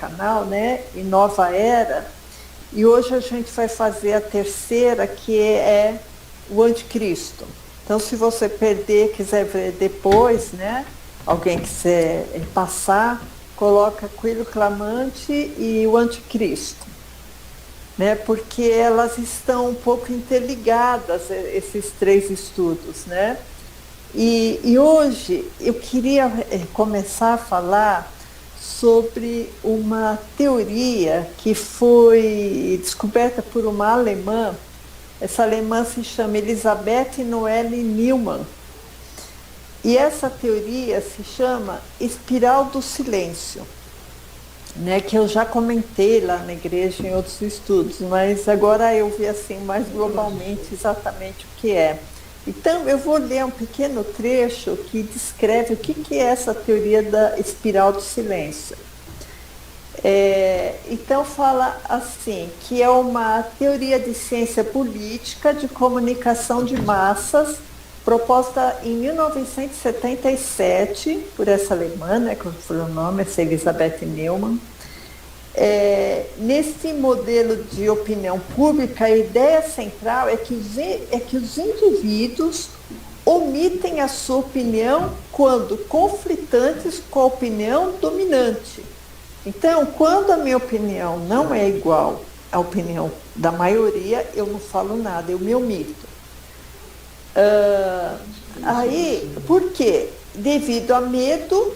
canal, né? E Nova Era. E hoje a gente vai fazer a terceira, que é o Anticristo. Então, se você perder, quiser ver depois, né? Alguém quiser passar, coloca Coelho Clamante e o Anticristo, né? Porque elas estão um pouco interligadas, esses três estudos, né? E hoje eu queria começar a falar sobre uma teoria que foi descoberta por uma alemã. Essa alemã se chama Elisabeth Noelle Neumann. E essa teoria se chama espiral do silêncio, né, que eu já comentei lá na igreja em outros estudos, mas agora eu vi assim mais globalmente exatamente o que é. Então eu vou ler um pequeno trecho que descreve o que é essa teoria da espiral do silêncio. Então fala assim, que é uma teoria de ciência política de comunicação de massas, proposta em 1977 por essa alemã, né, que foi o nome, essa Elisabeth Neumann. Nesse modelo de opinião pública, a ideia central é que os indivíduos omitem a sua opinião quando conflitantes com a opinião dominante. Então, quando a minha opinião não é igual à opinião da maioria, eu não falo nada, eu me omito. Por quê? Devido a medo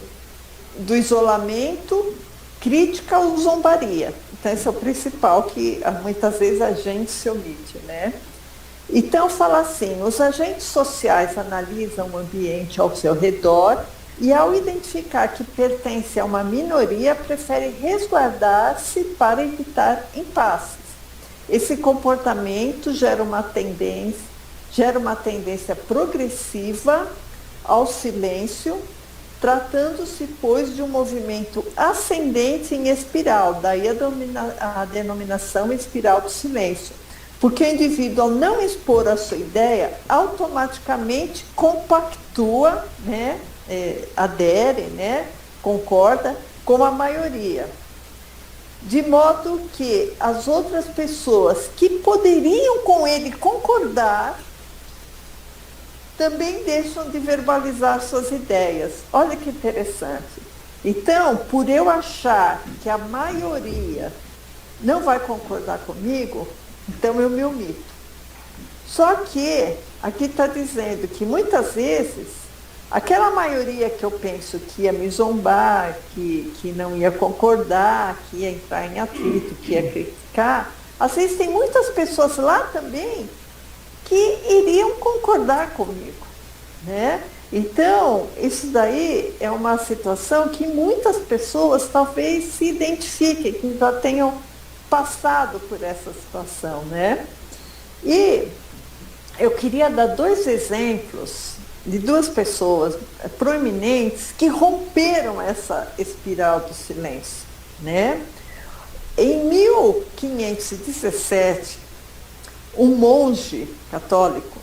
do isolamento, crítica ou zombaria. Então, esse é o principal, que muitas vezes a gente se omite, né? Então, fala assim, os agentes sociais analisam o ambiente ao seu redor e, ao identificar que pertence a uma minoria, preferem resguardar-se para evitar impasses. Esse comportamento gera uma tendência progressiva ao silêncio, tratando-se, pois, de um movimento ascendente em espiral, daí a denominação espiral do silêncio, porque o indivíduo, ao não expor a sua ideia, automaticamente compactua, né, adere, né, concorda com a maioria, de modo que as outras pessoas que poderiam com ele concordar também deixam de verbalizar suas ideias. Olha que interessante. Então, por eu achar que a maioria não vai concordar comigo, então eu me omito. Só que aqui está dizendo que muitas vezes aquela maioria que eu penso que ia me zombar, que não ia concordar, que ia entrar em atrito, que ia criticar, às vezes tem muitas pessoas lá também que iriam concordar comigo, né? Então, isso daí é uma situação que muitas pessoas talvez se identifiquem, que já tenham passado por essa situação, né? E eu queria dar dois exemplos de duas pessoas proeminentes que romperam essa espiral do silêncio, né? Em 1517, um monge católico,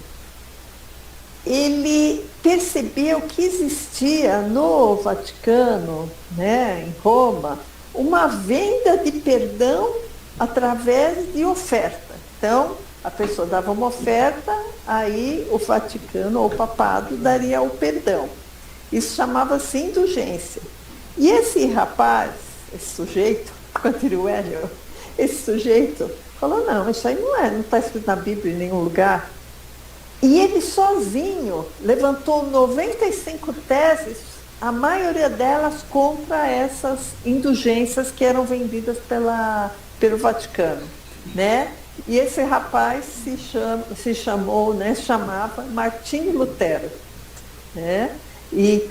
ele percebeu que existia no Vaticano, né, em Roma, uma venda de perdão através de oferta. Então, a pessoa dava uma oferta, aí o Vaticano ou o papado daria o perdão. Isso chamava-se indulgência. E esse rapaz, esse sujeito, continua, esse sujeito falou, não, isso aí não está escrito na Bíblia em nenhum lugar. E ele sozinho levantou 95 teses, a maioria delas contra essas indulgências que eram vendidas pelo Vaticano, né? E esse rapaz chamava Martinho Lutero, né? E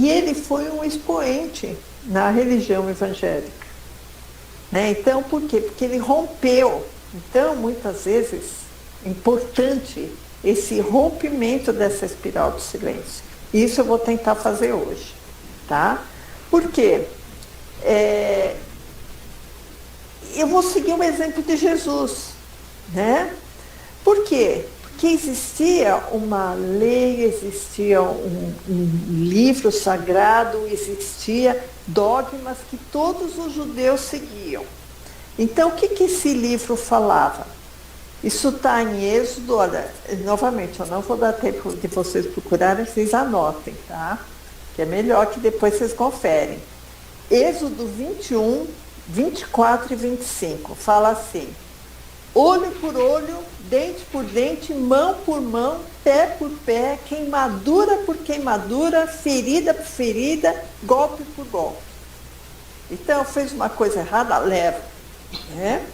ele foi um expoente na religião evangélica, né? Então, por quê? Porque ele rompeu. Então, muitas vezes, é importante esse rompimento dessa espiral do silêncio. Isso eu vou tentar fazer hoje, tá? Por quê? Eu vou seguir o exemplo de Jesus, né? Por quê? que existia uma lei, existia um livro sagrado, existia dogmas que todos os judeus seguiam. Então, o que esse livro falava? Isso está em Êxodo, olha, novamente, eu não vou dar tempo de vocês procurarem, vocês anotem, tá? Que é melhor que depois vocês conferem. Êxodo 21, 24 e 25, fala assim: olho por olho, dente por dente, mão por mão, pé por pé, queimadura por queimadura, ferida por ferida, golpe por golpe. Então, fez uma coisa errada, leva. Né?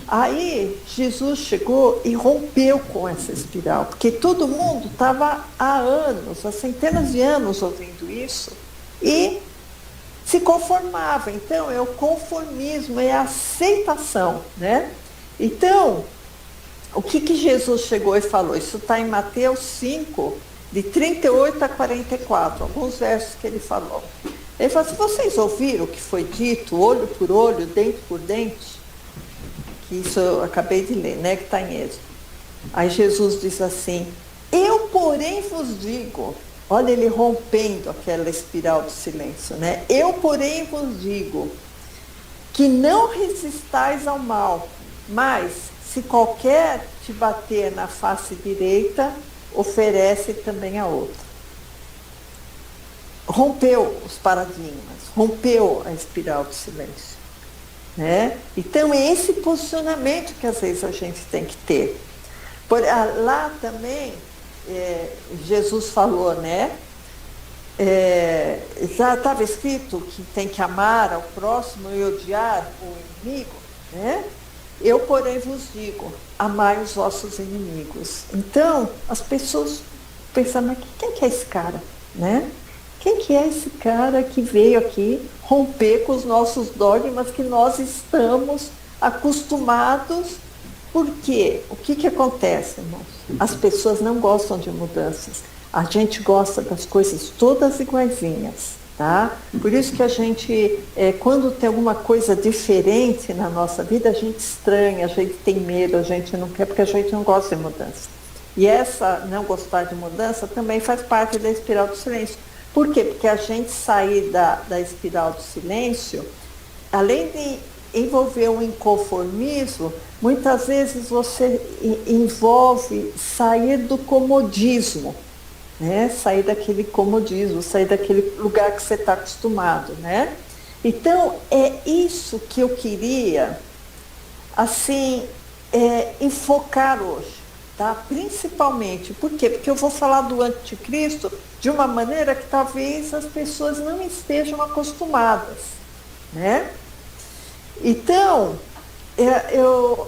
Aí, Jesus chegou e rompeu com essa espiral, porque todo mundo estava há anos, há centenas de anos ouvindo isso, e se conformava. Então, é o conformismo, é a aceitação, né? Então, o que Jesus chegou e falou? Isso está em Mateus 5, de 38 a 44, alguns versos que ele falou. Ele falou assim: vocês ouviram o que foi dito, olho por olho, dente por dente? Que isso eu acabei de ler, né? Que está em Êxodo. Aí Jesus diz assim: eu, porém, vos digo. Olha ele rompendo aquela espiral do silêncio, né? Eu, porém, vos digo que não resistais ao mal, mas se qualquer te bater na face direita, oferece também a outra. Rompeu os paradigmas, rompeu a espiral do silêncio. Né? Então, é esse posicionamento que às vezes a gente tem que ter. Lá também, Jesus falou, né? Já estava escrito que tem que amar ao próximo e odiar o inimigo, né? Eu, porém, vos digo, amai os vossos inimigos. Então, as pessoas pensam, mas quem que é esse cara, né? Quem que é esse cara que veio aqui romper com os nossos dogmas que nós estamos acostumados? Por quê? O que acontece, irmãos? As pessoas não gostam de mudanças. A gente gosta das coisas todas iguaizinhas, tá? Por isso que a gente, quando tem alguma coisa diferente na nossa vida, a gente estranha, a gente tem medo, a gente não quer, porque a gente não gosta de mudança. E essa não gostar de mudança também faz parte da espiral do silêncio. Por quê? Porque a gente sair da espiral do silêncio, além de envolver um inconformismo, muitas vezes você envolve sair do comodismo, né? Sair daquele comodismo, sair daquele lugar que você está acostumado, né? Então, é isso que eu queria, assim, enfocar hoje. Tá? Principalmente, por quê? Porque eu vou falar do anticristo de uma maneira que talvez as pessoas não estejam acostumadas, né? Então, eu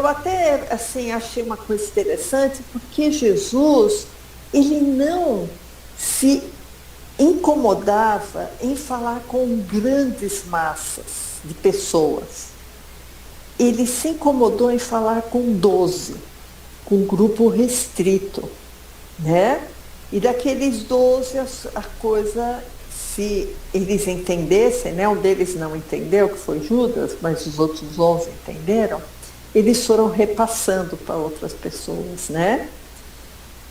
até assim, achei uma coisa interessante, porque Jesus, ele não se incomodava em falar com grandes massas de pessoas. Ele se incomodou em falar com 12. Com um grupo restrito, né? E daqueles 12, a coisa, se eles entendessem, né? Um deles não entendeu, que foi Judas, mas os outros 11 entenderam, eles foram repassando para outras pessoas, né?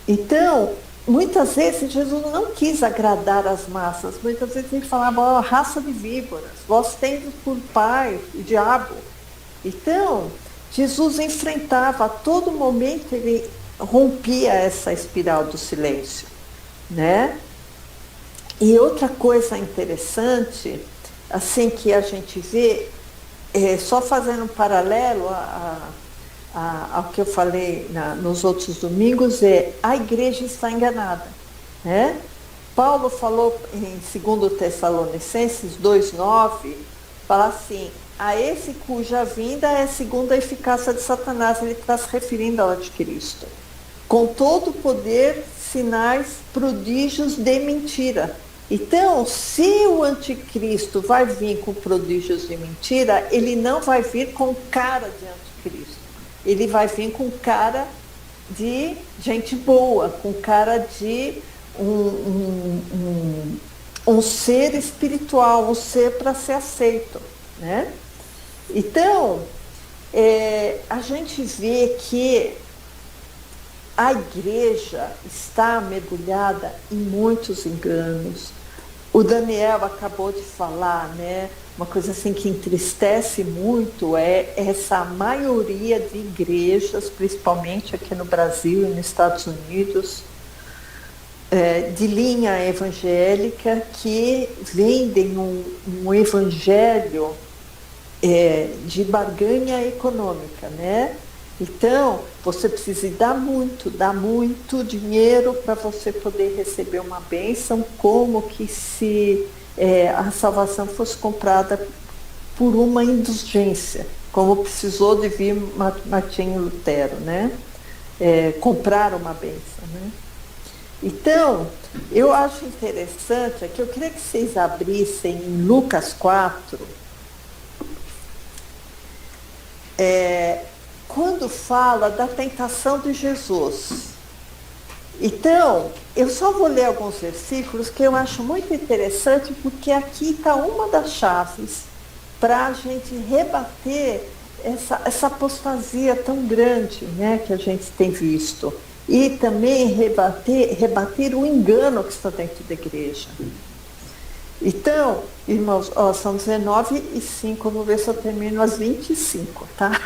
Então, muitas vezes Jesus não quis agradar as massas, muitas vezes ele falava: ó, raça de víboras, vós tendes por pai o diabo. Então, Jesus enfrentava, a todo momento ele rompia essa espiral do silêncio, né? E outra coisa interessante, assim, que a gente vê, só fazendo um paralelo ao que eu falei nos outros domingos, a igreja está enganada, né? Paulo falou em 2 Tessalonicenses 2,9, fala assim: a esse cuja vinda é segundo a eficácia de Satanás. Ele está se referindo ao anticristo. Com todo o poder, sinais, prodígios de mentira. Então, se o anticristo vai vir com prodígios de mentira, ele não vai vir com cara de anticristo. Ele vai vir com cara de gente boa, com cara de um ser espiritual, um ser para ser aceito, né? Então, a gente vê que a igreja está mergulhada em muitos enganos. O Daniel acabou de falar, né? Uma coisa assim que entristece muito é essa maioria de igrejas, principalmente aqui no Brasil e nos Estados Unidos, de linha evangélica, que vendem um evangelho de barganha econômica, né? Então, você precisa dar muito dinheiro para você poder receber uma bênção, como que se a salvação fosse comprada por uma indulgência, como precisou de vir Martinho Lutero, né? Comprar uma bênção, né? Então, eu acho interessante, que eu queria que vocês abrissem em Lucas 4, quando fala da tentação de Jesus. Então, eu só vou ler alguns versículos que eu acho muito interessante, porque aqui está uma das chaves para a gente rebater essa apostasia tão grande, né, que a gente tem visto. E também rebater o engano que está dentro da igreja. Então, irmãos, são 19:05, vou ver se eu termino às 25, tá?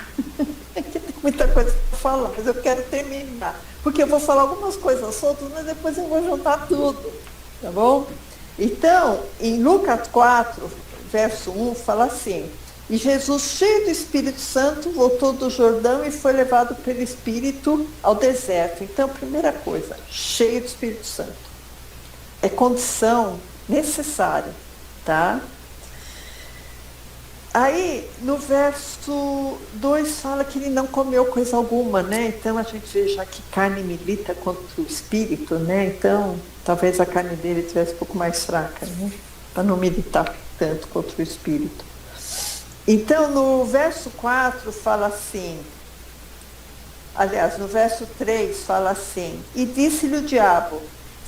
Tem muita coisa para falar, mas eu quero terminar. Porque eu vou falar algumas coisas soltas, mas depois eu vou juntar tudo, tá bom? Então, em Lucas 4, verso 1, fala assim: e Jesus, cheio do Espírito Santo, voltou do Jordão e foi levado pelo Espírito ao deserto. Então, primeira coisa, cheio do Espírito Santo. É condição necessária, tá? Aí, no verso 2, fala que ele não comeu coisa alguma, né? Então, a gente vê já que carne milita contra o Espírito, né? Então, talvez a carne dele estivesse um pouco mais fraca, né? Para não militar tanto contra o Espírito. Então, no verso 4 fala assim, aliás, no verso 3 fala assim: e disse-lhe o diabo,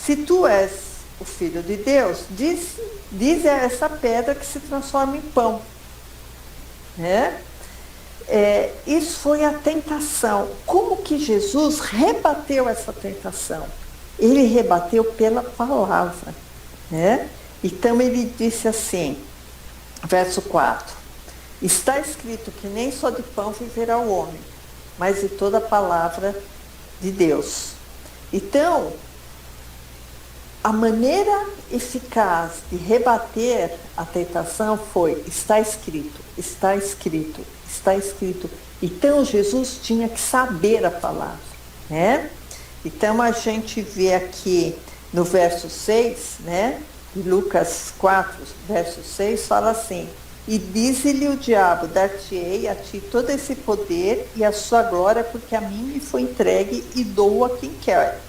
se tu és o Filho de Deus, diz a essa pedra que se transforma em pão. Né? Isso foi a tentação. Como que Jesus rebateu essa tentação? Ele rebateu pela palavra. Né? Então, ele disse assim, verso 4, está escrito que nem só de pão viverá o homem, mas de toda a palavra de Deus. Então, a maneira eficaz de rebater a tentação foi: está escrito, está escrito, está escrito. Então, Jesus tinha que saber a palavra, né? Então, a gente vê aqui no verso 6, né? De Lucas 4, verso 6, fala assim: e diz-lhe o diabo, dar-te-ei a ti todo esse poder e a sua glória, porque a mim me foi entregue e dou a quem quer.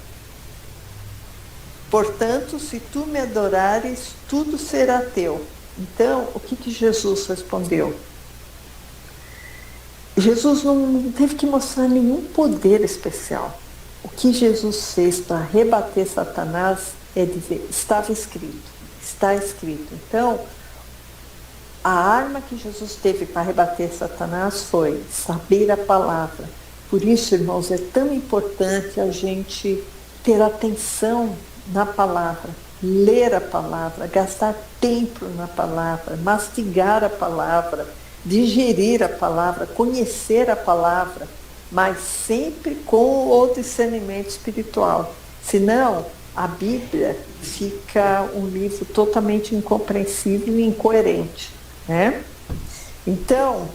Portanto, se tu me adorares, tudo será teu. Então, o que Jesus respondeu? Jesus não teve que mostrar nenhum poder especial. O que Jesus fez para rebater Satanás é dizer: estava escrito, está escrito. Então, a arma que Jesus teve para rebater Satanás foi saber a palavra. Por isso, irmãos, é tão importante a gente ter atenção na palavra, ler a palavra, gastar tempo na palavra, mastigar a palavra, digerir a palavra, conhecer a palavra, mas sempre com o discernimento espiritual. Senão, a Bíblia fica um livro totalmente incompreensível e incoerente, né? Então,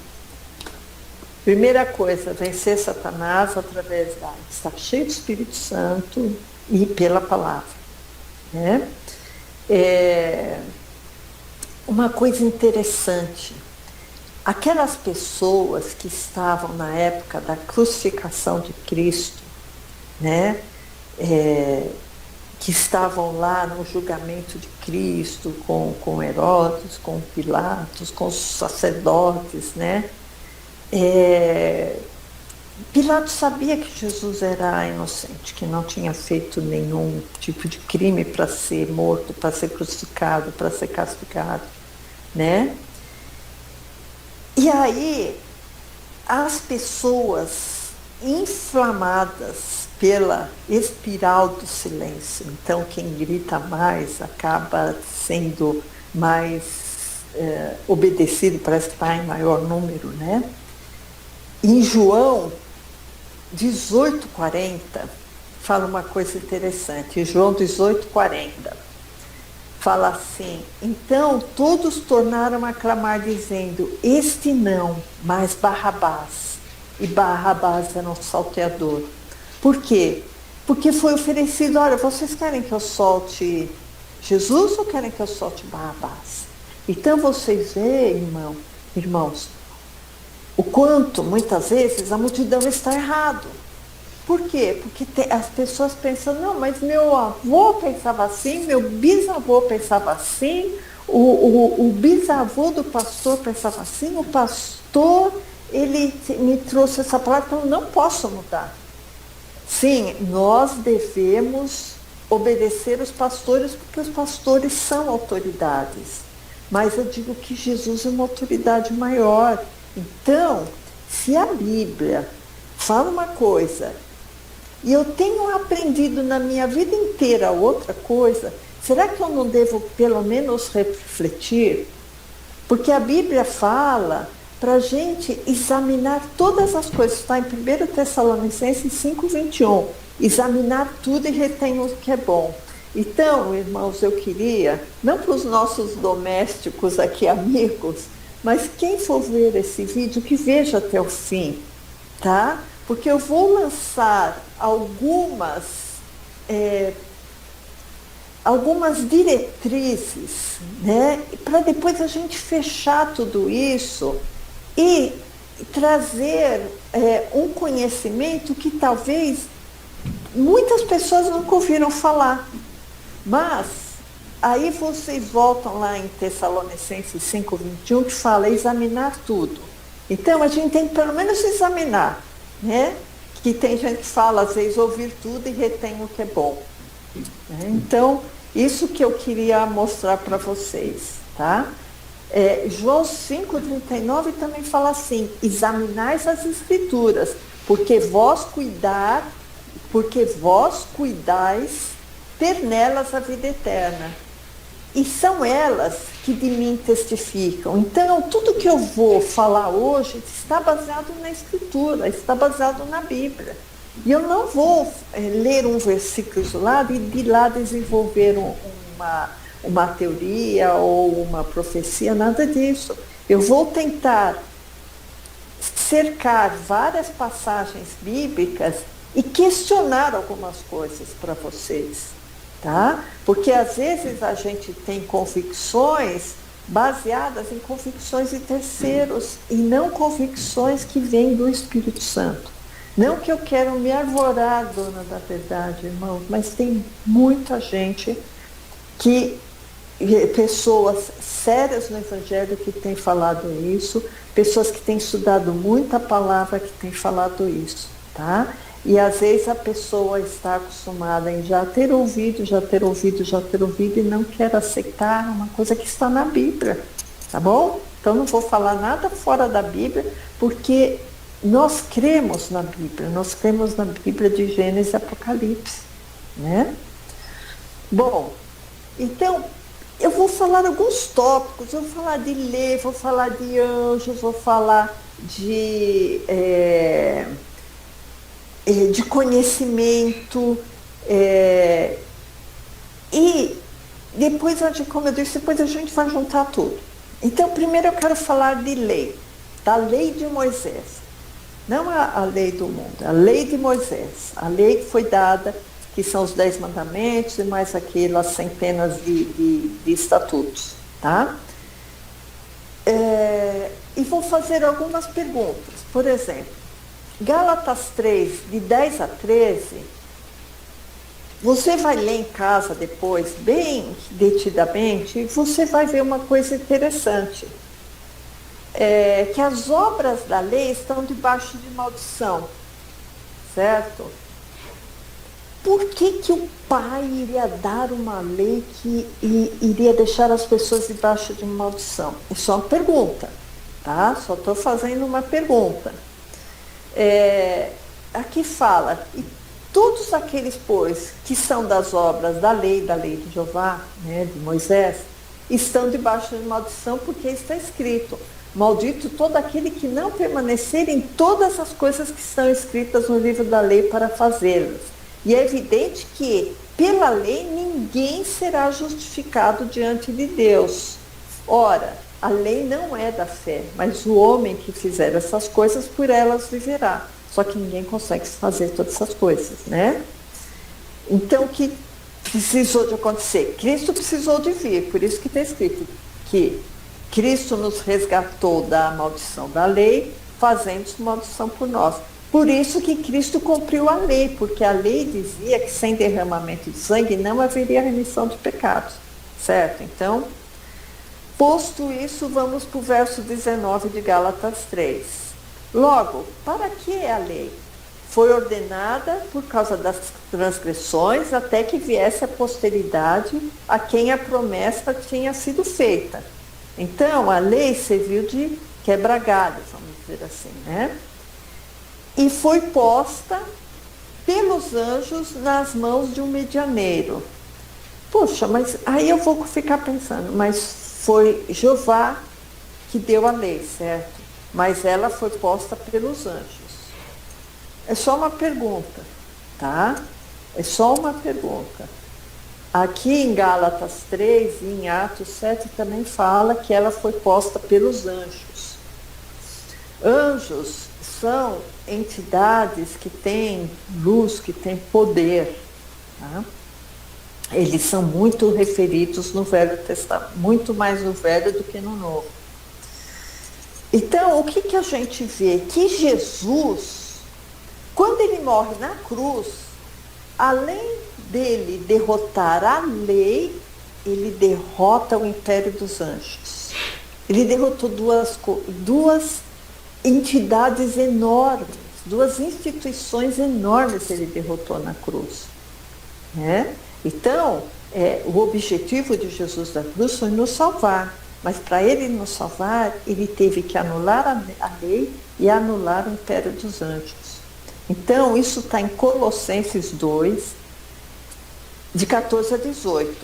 primeira coisa, vencer Satanás através de estar cheio do Espírito Santo e pela palavra, né? Uma coisa interessante, aquelas pessoas que estavam na época da crucificação de Cristo, né? Que estavam lá no julgamento de Cristo com Herodes, com Pilatos, com os sacerdotes, né? Pilatos sabia que Jesus era inocente, que não tinha feito nenhum tipo de crime para ser morto, para ser crucificado, para ser castigado, né? E aí, as pessoas inflamadas pela espiral do silêncio. Então, quem grita mais acaba sendo mais obedecido, parece que está em maior número, né? Em João 18:40, fala uma coisa interessante. Em João 18:40, fala assim: então todos tornaram a clamar, dizendo: este não, mas Barrabás. E Barrabás era um salteador. Por quê? Porque foi oferecido: olha, vocês querem que eu solte Jesus ou querem que eu solte Barrabás? Então vocês veem, irmãos, o quanto muitas vezes a multidão está errado. Por quê? Porque as pessoas pensam: não, mas meu avô pensava assim, meu bisavô pensava assim, o bisavô do pastor pensava assim, o pastor, ele me trouxe essa palavra, então eu não posso mudar. Sim, nós devemos obedecer os pastores, porque os pastores são autoridades. Mas eu digo que Jesus é uma autoridade maior. Então, se a Bíblia fala uma coisa e eu tenho aprendido na minha vida inteira outra coisa, será que eu não devo pelo menos refletir? Porque a Bíblia fala para a gente examinar todas as coisas, está em 1 Tessalonicenses 5:21, examinar tudo e retém o que é bom. Então, irmãos, eu queria, não para os nossos domésticos aqui, amigos, mas quem for ver esse vídeo, que veja até o fim, tá? Porque eu vou lançar algumas diretrizes, né? Para depois a gente fechar tudo isso e trazer um conhecimento que talvez muitas pessoas nunca ouviram falar. Mas aí vocês voltam lá em Tessalonicenses 5:21, que fala examinar tudo. Então a gente tem que pelo menos examinar, né? Que tem gente que fala, às vezes, ouvir tudo e retém o que é bom. Então, isso que eu queria mostrar para vocês, tá? João 5:39 também fala assim: examinais as escrituras, porque vós cuidais ter nelas a vida eterna. E são elas que de mim testificam. Então, tudo que eu vou falar hoje está baseado na Escritura, está baseado na Bíblia. E eu não vou ler um versículo isolado e de lá desenvolver uma teoria ou uma profecia, nada disso. Eu vou tentar cercar várias passagens bíblicas e questionar algumas coisas para vocês. Tá? Porque às vezes a gente tem convicções baseadas em convicções de terceiros e não convicções que vêm do Espírito Santo. Não que eu quero me arvorar, dona da verdade, irmãos, mas tem muita gente pessoas sérias no Evangelho que têm falado isso, pessoas que têm estudado muita palavra que têm falado isso, tá? E às vezes a pessoa está acostumada em já ter ouvido e não quer aceitar uma coisa que está na Bíblia, tá bom? Então não vou falar nada fora da Bíblia, porque nós cremos na Bíblia de Gênesis e Apocalipse, né? Bom, então eu vou falar alguns tópicos, eu vou falar de lei, vou falar de anjos, vou falar de conhecimento, e depois, como eu disse, depois a gente vai juntar tudo. Então, primeiro eu quero falar de lei, da lei de Moisés. Não a lei do mundo, a lei de Moisés. A lei que foi dada, que são os 10 mandamentos e mais aquelas centenas de estatutos, tá? E vou fazer algumas perguntas. Por exemplo, Gálatas 3, de 10 a 13, você vai ler em casa depois, bem detidamente, e você vai ver uma coisa interessante. Que as obras da lei estão debaixo de maldição, certo? Por que o Pai iria dar uma lei que iria deixar as pessoas debaixo de maldição? É só uma pergunta, tá? Só estou fazendo uma pergunta. Aqui fala: e todos aqueles, pois, que são das obras da lei de Jeová, né, de Moisés, estão debaixo de maldição, porque está escrito: maldito todo aquele que não permanecer em todas as coisas que estão escritas no livro da lei para fazê-las. E é evidente que, pela lei, ninguém será justificado diante de Deus. Ora, a lei não é da fé, mas o homem que fizer essas coisas, por elas viverá. Só que ninguém consegue fazer todas essas coisas, né? Então, o que precisou de acontecer? Cristo precisou de vir, por isso que está escrito que Cristo nos resgatou da maldição da lei, fazendo-se maldição por nós. Por isso que Cristo cumpriu a lei, porque a lei dizia que sem derramamento de sangue não haveria remissão de pecados, certo? Então, posto isso, vamos para o verso 19 de Gálatas 3. Logo, para que é a lei? Foi ordenada por causa das transgressões, até que viesse a posteridade a quem a promessa tinha sido feita. Então, a lei serviu de quebra-galho, vamos dizer assim, né? E foi posta pelos anjos nas mãos de um medianeiro. Poxa, mas aí eu vou ficar pensando, mas foi Jeová que deu a lei, certo? Mas ela foi posta pelos anjos. É só uma pergunta, tá? É só uma pergunta. Aqui em Gálatas 3 e em Atos 7 também fala que ela foi posta pelos anjos. Anjos são entidades que têm luz, que têm poder, tá? Eles são muito referidos no Velho Testamento, muito mais no Velho do que no Novo. Então, o que a gente vê? Que Jesus, quando ele morre na cruz, além dele derrotar a lei, ele derrota o império dos anjos. Ele derrotou duas entidades enormes, duas instituições enormes ele derrotou na cruz, né? Então, o objetivo de Jesus da cruz foi nos salvar, mas para ele nos salvar, ele teve que anular a lei e anular o império dos anjos. Então, isso está em Colossenses 2, de 14 a 18.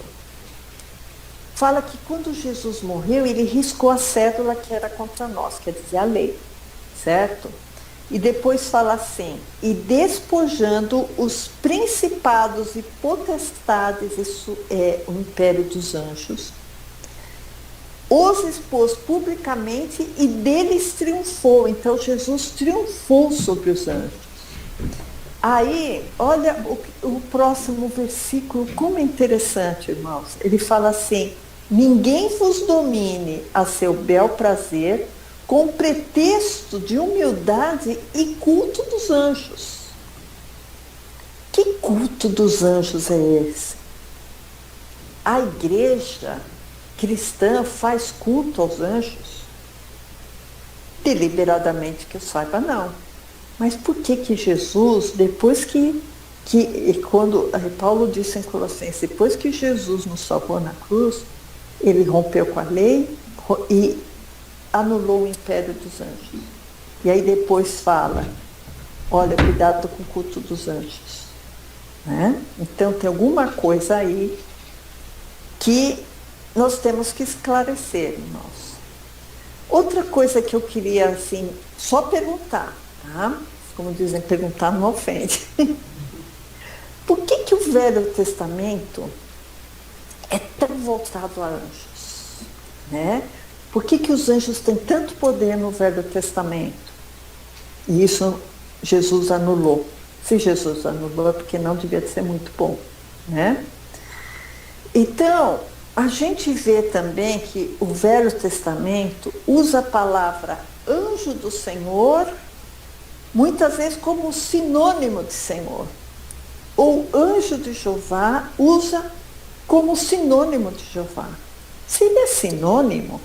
Fala que quando Jesus morreu, ele riscou a cédula que era contra nós, quer dizer, a lei, certo? E depois fala assim: e despojando os principados e potestades, isso é o império dos anjos, os expôs publicamente e deles triunfou. Então Jesus triunfou sobre os anjos. Aí, olha o próximo versículo, como é interessante, irmãos. Ele fala assim: ninguém vos domine a seu bel prazer, com pretexto de humildade e culto dos anjos. Que culto dos anjos é esse? A igreja cristã faz culto aos anjos? Deliberadamente que eu saiba, não. Mas por que Jesus, depois quando Paulo disse em Colossenses, depois que Jesus nos salvou na cruz, ele rompeu com a lei e anulou o império dos anjos. E aí depois fala: olha, cuidado com o culto dos anjos, né? Então tem alguma coisa aí que nós temos que esclarecer, irmãos. Outra coisa que eu queria, assim, só perguntar, tá? Como dizem, perguntar não ofende. Por que o Velho Testamento é tão voltado a anjos, né? Por que os anjos têm tanto poder no Velho Testamento? E isso Jesus anulou. Se Jesus anulou, é porque não devia ser muito bom, né? Então, a gente vê também que o Velho Testamento usa a palavra anjo do Senhor, muitas vezes como sinônimo de Senhor. Ou anjo de Jeová usa como sinônimo de Jeová. Se ele é sinônimo,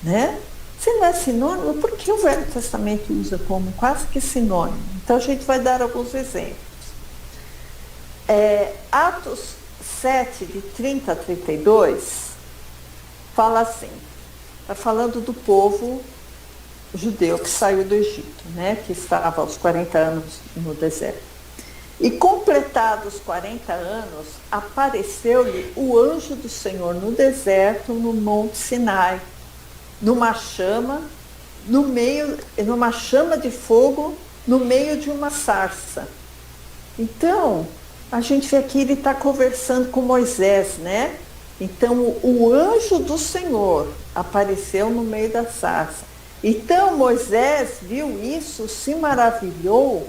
né? Se não é sinônimo, por que o Velho Testamento usa como quase que sinônimo? Então a gente vai dar alguns exemplos. Atos 7, de 30 a 32, fala assim, está falando do povo judeu que saiu do Egito, né? Que estava aos 40 anos no deserto. E completados 40 anos, apareceu-lhe o anjo do Senhor no deserto, no Monte Sinai, numa chama, numa chama de fogo, no meio de uma sarça. Então, a gente vê aqui, ele está conversando com Moisés, né? Então, o anjo do Senhor apareceu no meio da sarça. Então, Moisés viu isso, se maravilhou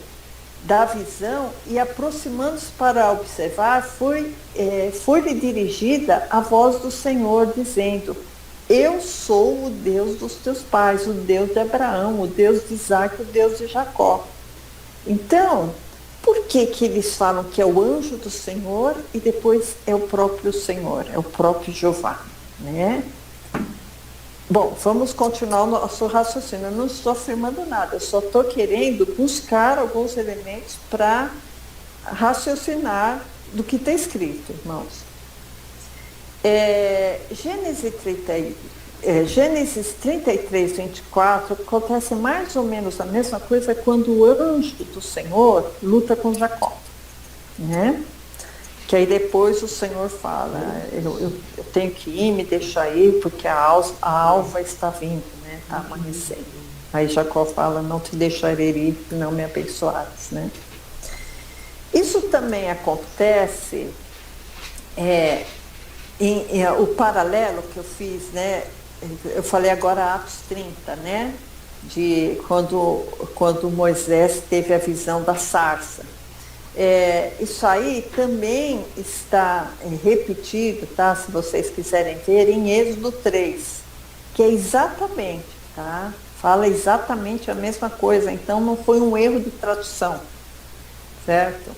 da visão e, aproximando-se para observar, foi-lhe dirigida a voz do Senhor, dizendo: eu sou o Deus dos teus pais, o Deus de Abraão, o Deus de Isaac, o Deus de Jacó. Então, por que que eles falam que é o anjo do Senhor e depois é o próprio Senhor, é o próprio Jeová, né? Bom, vamos continuar o nosso raciocínio. Eu não estou afirmando nada, eu só estou querendo buscar alguns elementos para raciocinar do que está escrito, irmãos. Gênesis 33, 24, acontece mais ou menos a mesma coisa quando o anjo do Senhor luta com Jacó, né? Que aí depois o Senhor fala: eu tenho que ir, me deixar ir, porque a alva está vindo, né? Está amanhecendo. Aí Jacó fala: não te deixarei ir, não me abençoares, né? Isso também acontece, o paralelo que eu fiz, né? Eu falei agora Atos 30, né? De quando Moisés teve a visão da sarça. Isso aí também está repetido, tá? Se vocês quiserem ver, em Êxodo 3, que é exatamente, tá? Fala exatamente a mesma coisa, então não foi um erro de tradução, certo?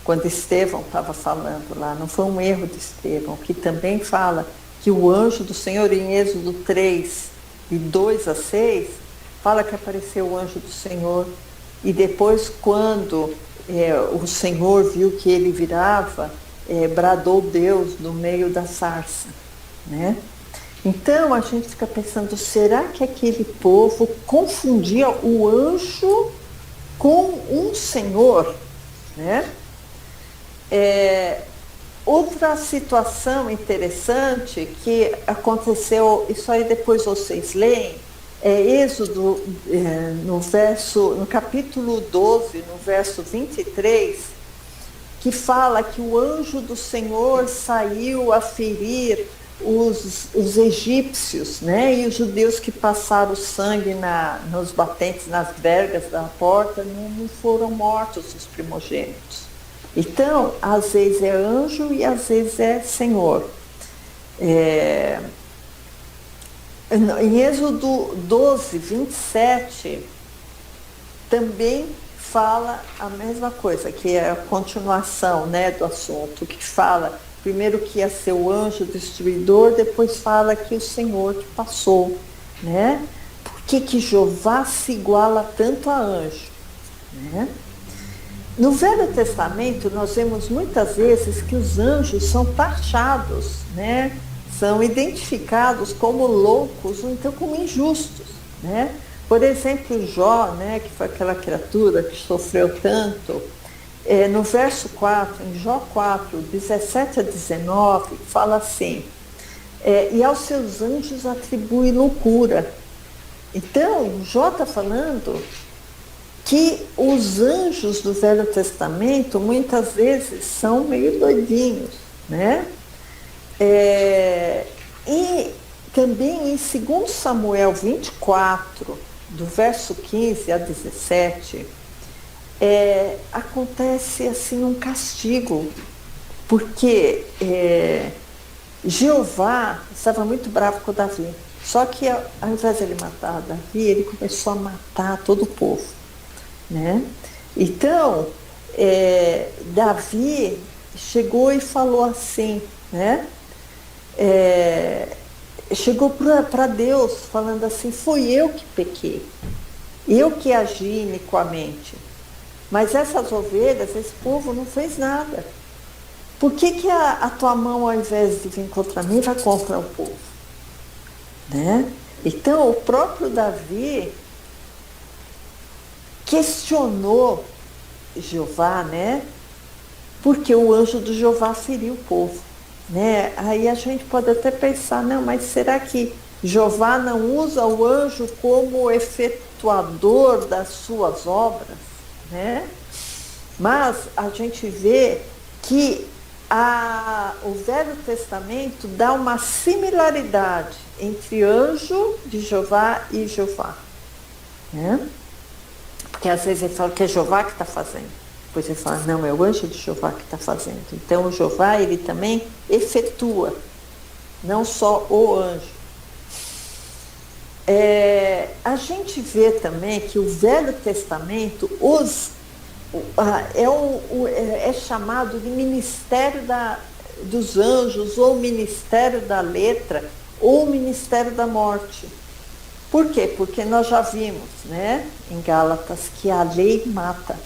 Quando Estevão estava falando lá, não foi um erro de Estevão, que também fala que o anjo do Senhor, em Êxodo 3, de 2 a 6, fala que apareceu o anjo do Senhor, e depois quando o Senhor viu que ele virava, bradou Deus no meio da sarça, né? Então a gente fica pensando, será que aquele povo confundia o anjo com um Senhor, né? Outra situação interessante que aconteceu, isso aí depois vocês leem, Êxodo, no capítulo 12, no verso 23, que fala que o anjo do Senhor saiu a ferir os egípcios, né? E os judeus que passaram sangue nos batentes, nas vergas da porta, não foram mortos os primogênitos. Então, às vezes é anjo e às vezes é Senhor. Em Êxodo 12, 27, também fala a mesma coisa, que é a continuação, né, do assunto, que fala primeiro que ia ser o anjo destruidor, depois fala que o Senhor que passou, né? Por que Jeová se iguala tanto a anjo, né? No Velho Testamento, nós vemos muitas vezes que os anjos são taxados, né? São identificados como loucos ou então como injustos, né? Por exemplo, Jó, né, que foi aquela criatura que sofreu tanto, no verso 4, em Jó 4, 17 a 19, fala assim: e aos seus anjos atribui loucura. Então, Jó está falando que os anjos do Velho Testamento muitas vezes são meio doidinhos, né? E também em 2 Samuel 24, do verso 15 a 17, acontece assim um castigo, porque Jeová estava muito bravo com Davi, só que ao invés de ele matar Davi, ele começou a matar todo o povo, né? Então, Davi chegou e falou assim, né? Chegou para Deus falando assim: foi eu que pequei, eu que agi iniquamente, mas essas ovelhas, esse povo não fez nada. Por que a tua mão, ao invés de vir contra mim, vai contra o povo, né? Então o próprio Davi questionou Jeová, né? porque o anjo do Jeová feria o povo, né? Aí a gente pode até pensar, não, mas será que Jeová não usa o anjo como efetuador das suas obras, né? Mas a gente vê que o Velho Testamento dá uma similaridade entre anjo de Jeová e Jeová, né? Porque às vezes ele fala que é Jeová que está fazendo, depois ele fala, não, é o anjo de Jeová que está fazendo. Então o Jeová, ele também efetua, não só o anjo. A gente vê também que o Velho Testamento é chamado de ministério dos anjos, ou ministério da letra, ou ministério da morte. Por quê? Porque nós já vimos, né, em Gálatas, que a lei mata.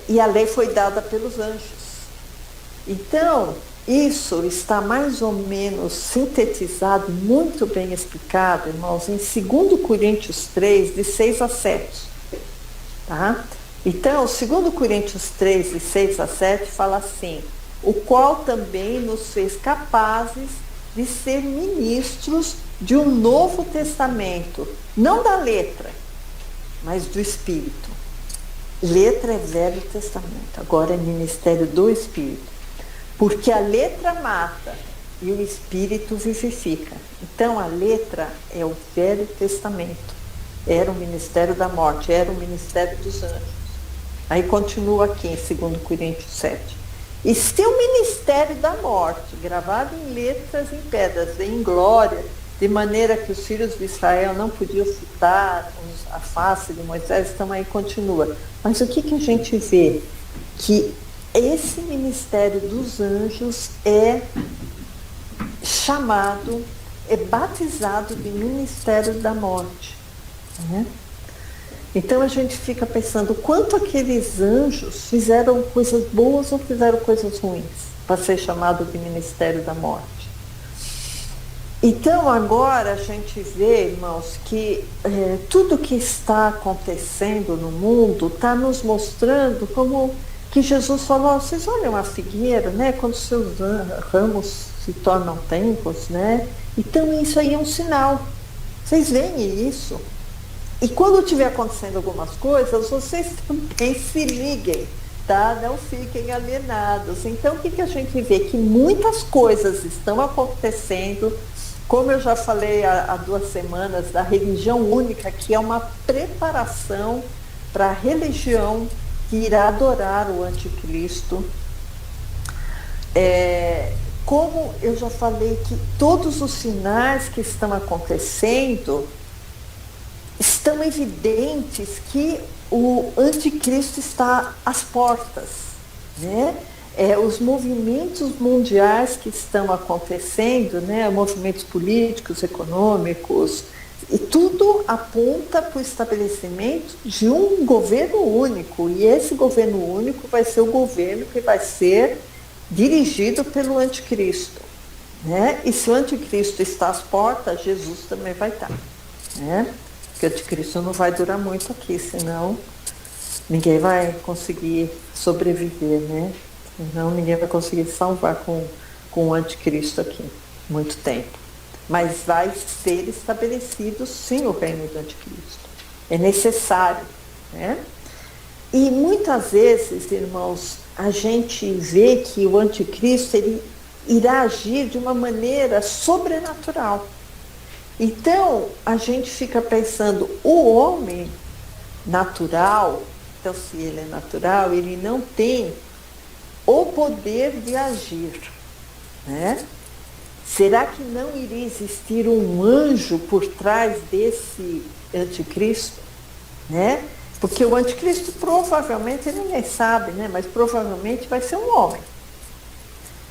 E a lei foi dada pelos anjos. Então, isso está mais ou menos sintetizado, muito bem explicado, irmãos, em 2 Coríntios 3, de 6 a 7. Tá? Então, 2 Coríntios 3, de 6 a 7, fala assim, o qual também nos fez capazes de ser ministros de um novo testamento, não da letra, mas do Espírito. Letra é Velho Testamento, agora é ministério do Espírito. Porque a letra mata e o Espírito vivifica. Então a letra é o Velho Testamento. Era o ministério da morte, era o ministério dos anjos. Aí continua aqui em 2 Coríntios 7. E seu ministério da morte, gravado em letras em pedras, em glória, de maneira que os filhos de Israel não podiam fitar a face de Moisés, então aí continua. Mas o que a gente vê? Que esse ministério dos anjos é chamado, é batizado de ministério da morte, né? Então a gente fica pensando quanto aqueles anjos fizeram coisas boas ou fizeram coisas ruins para ser chamado de ministério da morte. Então agora a gente vê, irmãos, que tudo que está acontecendo no mundo está nos mostrando como que Jesus falou, vocês olham a figueira, né? Quando seus ramos se tornam tenros, né? Então isso aí é um sinal. Vocês veem isso? E quando estiver acontecendo algumas coisas, vocês também se liguem, tá? Não fiquem alienados. Então o que a gente vê? Que muitas coisas estão acontecendo, como eu já falei há 2 semanas, da religião única, que é uma preparação para a religião que irá adorar o anticristo. Como eu já falei, que todos os sinais que estão acontecendo estão evidentes que o anticristo está às portas, né? Os movimentos mundiais que estão acontecendo, né? Movimentos políticos, econômicos, e tudo aponta para o estabelecimento de um governo único. E esse governo único vai ser o governo que vai ser dirigido pelo anticristo, né? E se o anticristo está às portas, Jesus também vai estar, né? Porque o anticristo não vai durar muito aqui, senão ninguém vai conseguir sobreviver, né? Senão ninguém vai conseguir salvar com o anticristo aqui muito tempo. Mas vai ser estabelecido sim o reino do anticristo. É necessário, né? E muitas vezes, irmãos, a gente vê que o anticristo ele irá agir de uma maneira sobrenatural. Então, a gente fica pensando, o homem natural, então se ele é natural, ele não tem o poder de agir, né? Será que não iria existir um anjo por trás desse anticristo, né? Porque o anticristo provavelmente, ninguém sabe, né? Mas provavelmente vai ser um homem.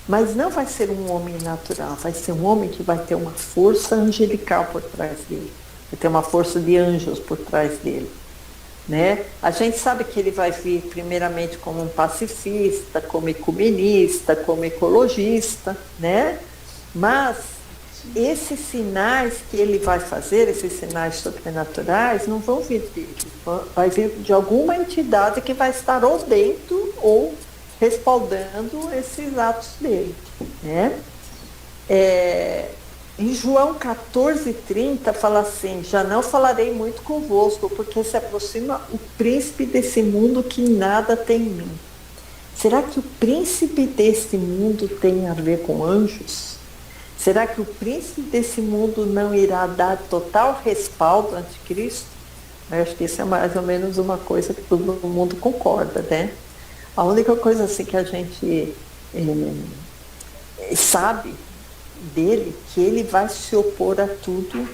Mas não vai ser um homem natural, vai ser um homem que vai ter uma força angelical por trás dele, vai ter uma força de anjos por trás dele, né? A gente sabe que ele vai vir primeiramente como um pacifista, como ecumenista, como ecologista, né? Mas esses sinais que ele vai fazer, esses sinais sobrenaturais, não vão vir dele, vai vir de alguma entidade que vai estar ou dentro ou respaldando esses atos dele, né? Em João 14:30 fala assim: já não falarei muito convosco, porque se aproxima o príncipe desse mundo que nada tem em mim. Será que o príncipe desse mundo tem a ver com anjos? Será que o príncipe desse mundo não irá dar total respaldo ao anticristo? Eu acho que isso é mais ou menos uma coisa que todo mundo concorda, né? A única coisa assim que a gente sabe dele, que ele vai se opor a tudo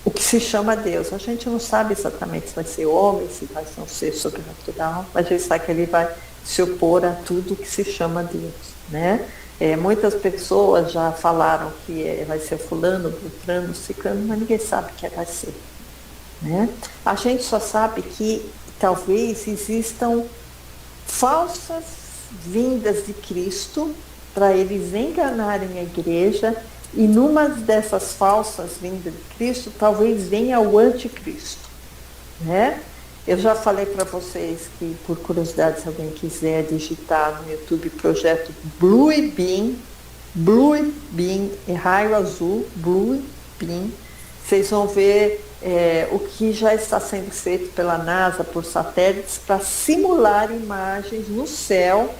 o que se chama Deus. A gente não sabe exatamente se vai ser homem, se vai ser um ser sobrenatural, mas a gente sabe que ele vai se opor a tudo o que se chama Deus, né? Muitas pessoas já falaram que vai ser fulano, beltrano, ciclano, mas ninguém sabe que vai ser, né? A gente só sabe que talvez existam falsas vindas de Cristo para eles enganarem a igreja, e numa dessas falsas vindas de Cristo, talvez venha o anticristo, né? Eu já falei para vocês que, por curiosidade, se alguém quiser digitar no YouTube projeto Blue Beam, é raio azul, Blue Beam, vocês vão ver o que já está sendo feito pela NASA por satélites para simular imagens no céu,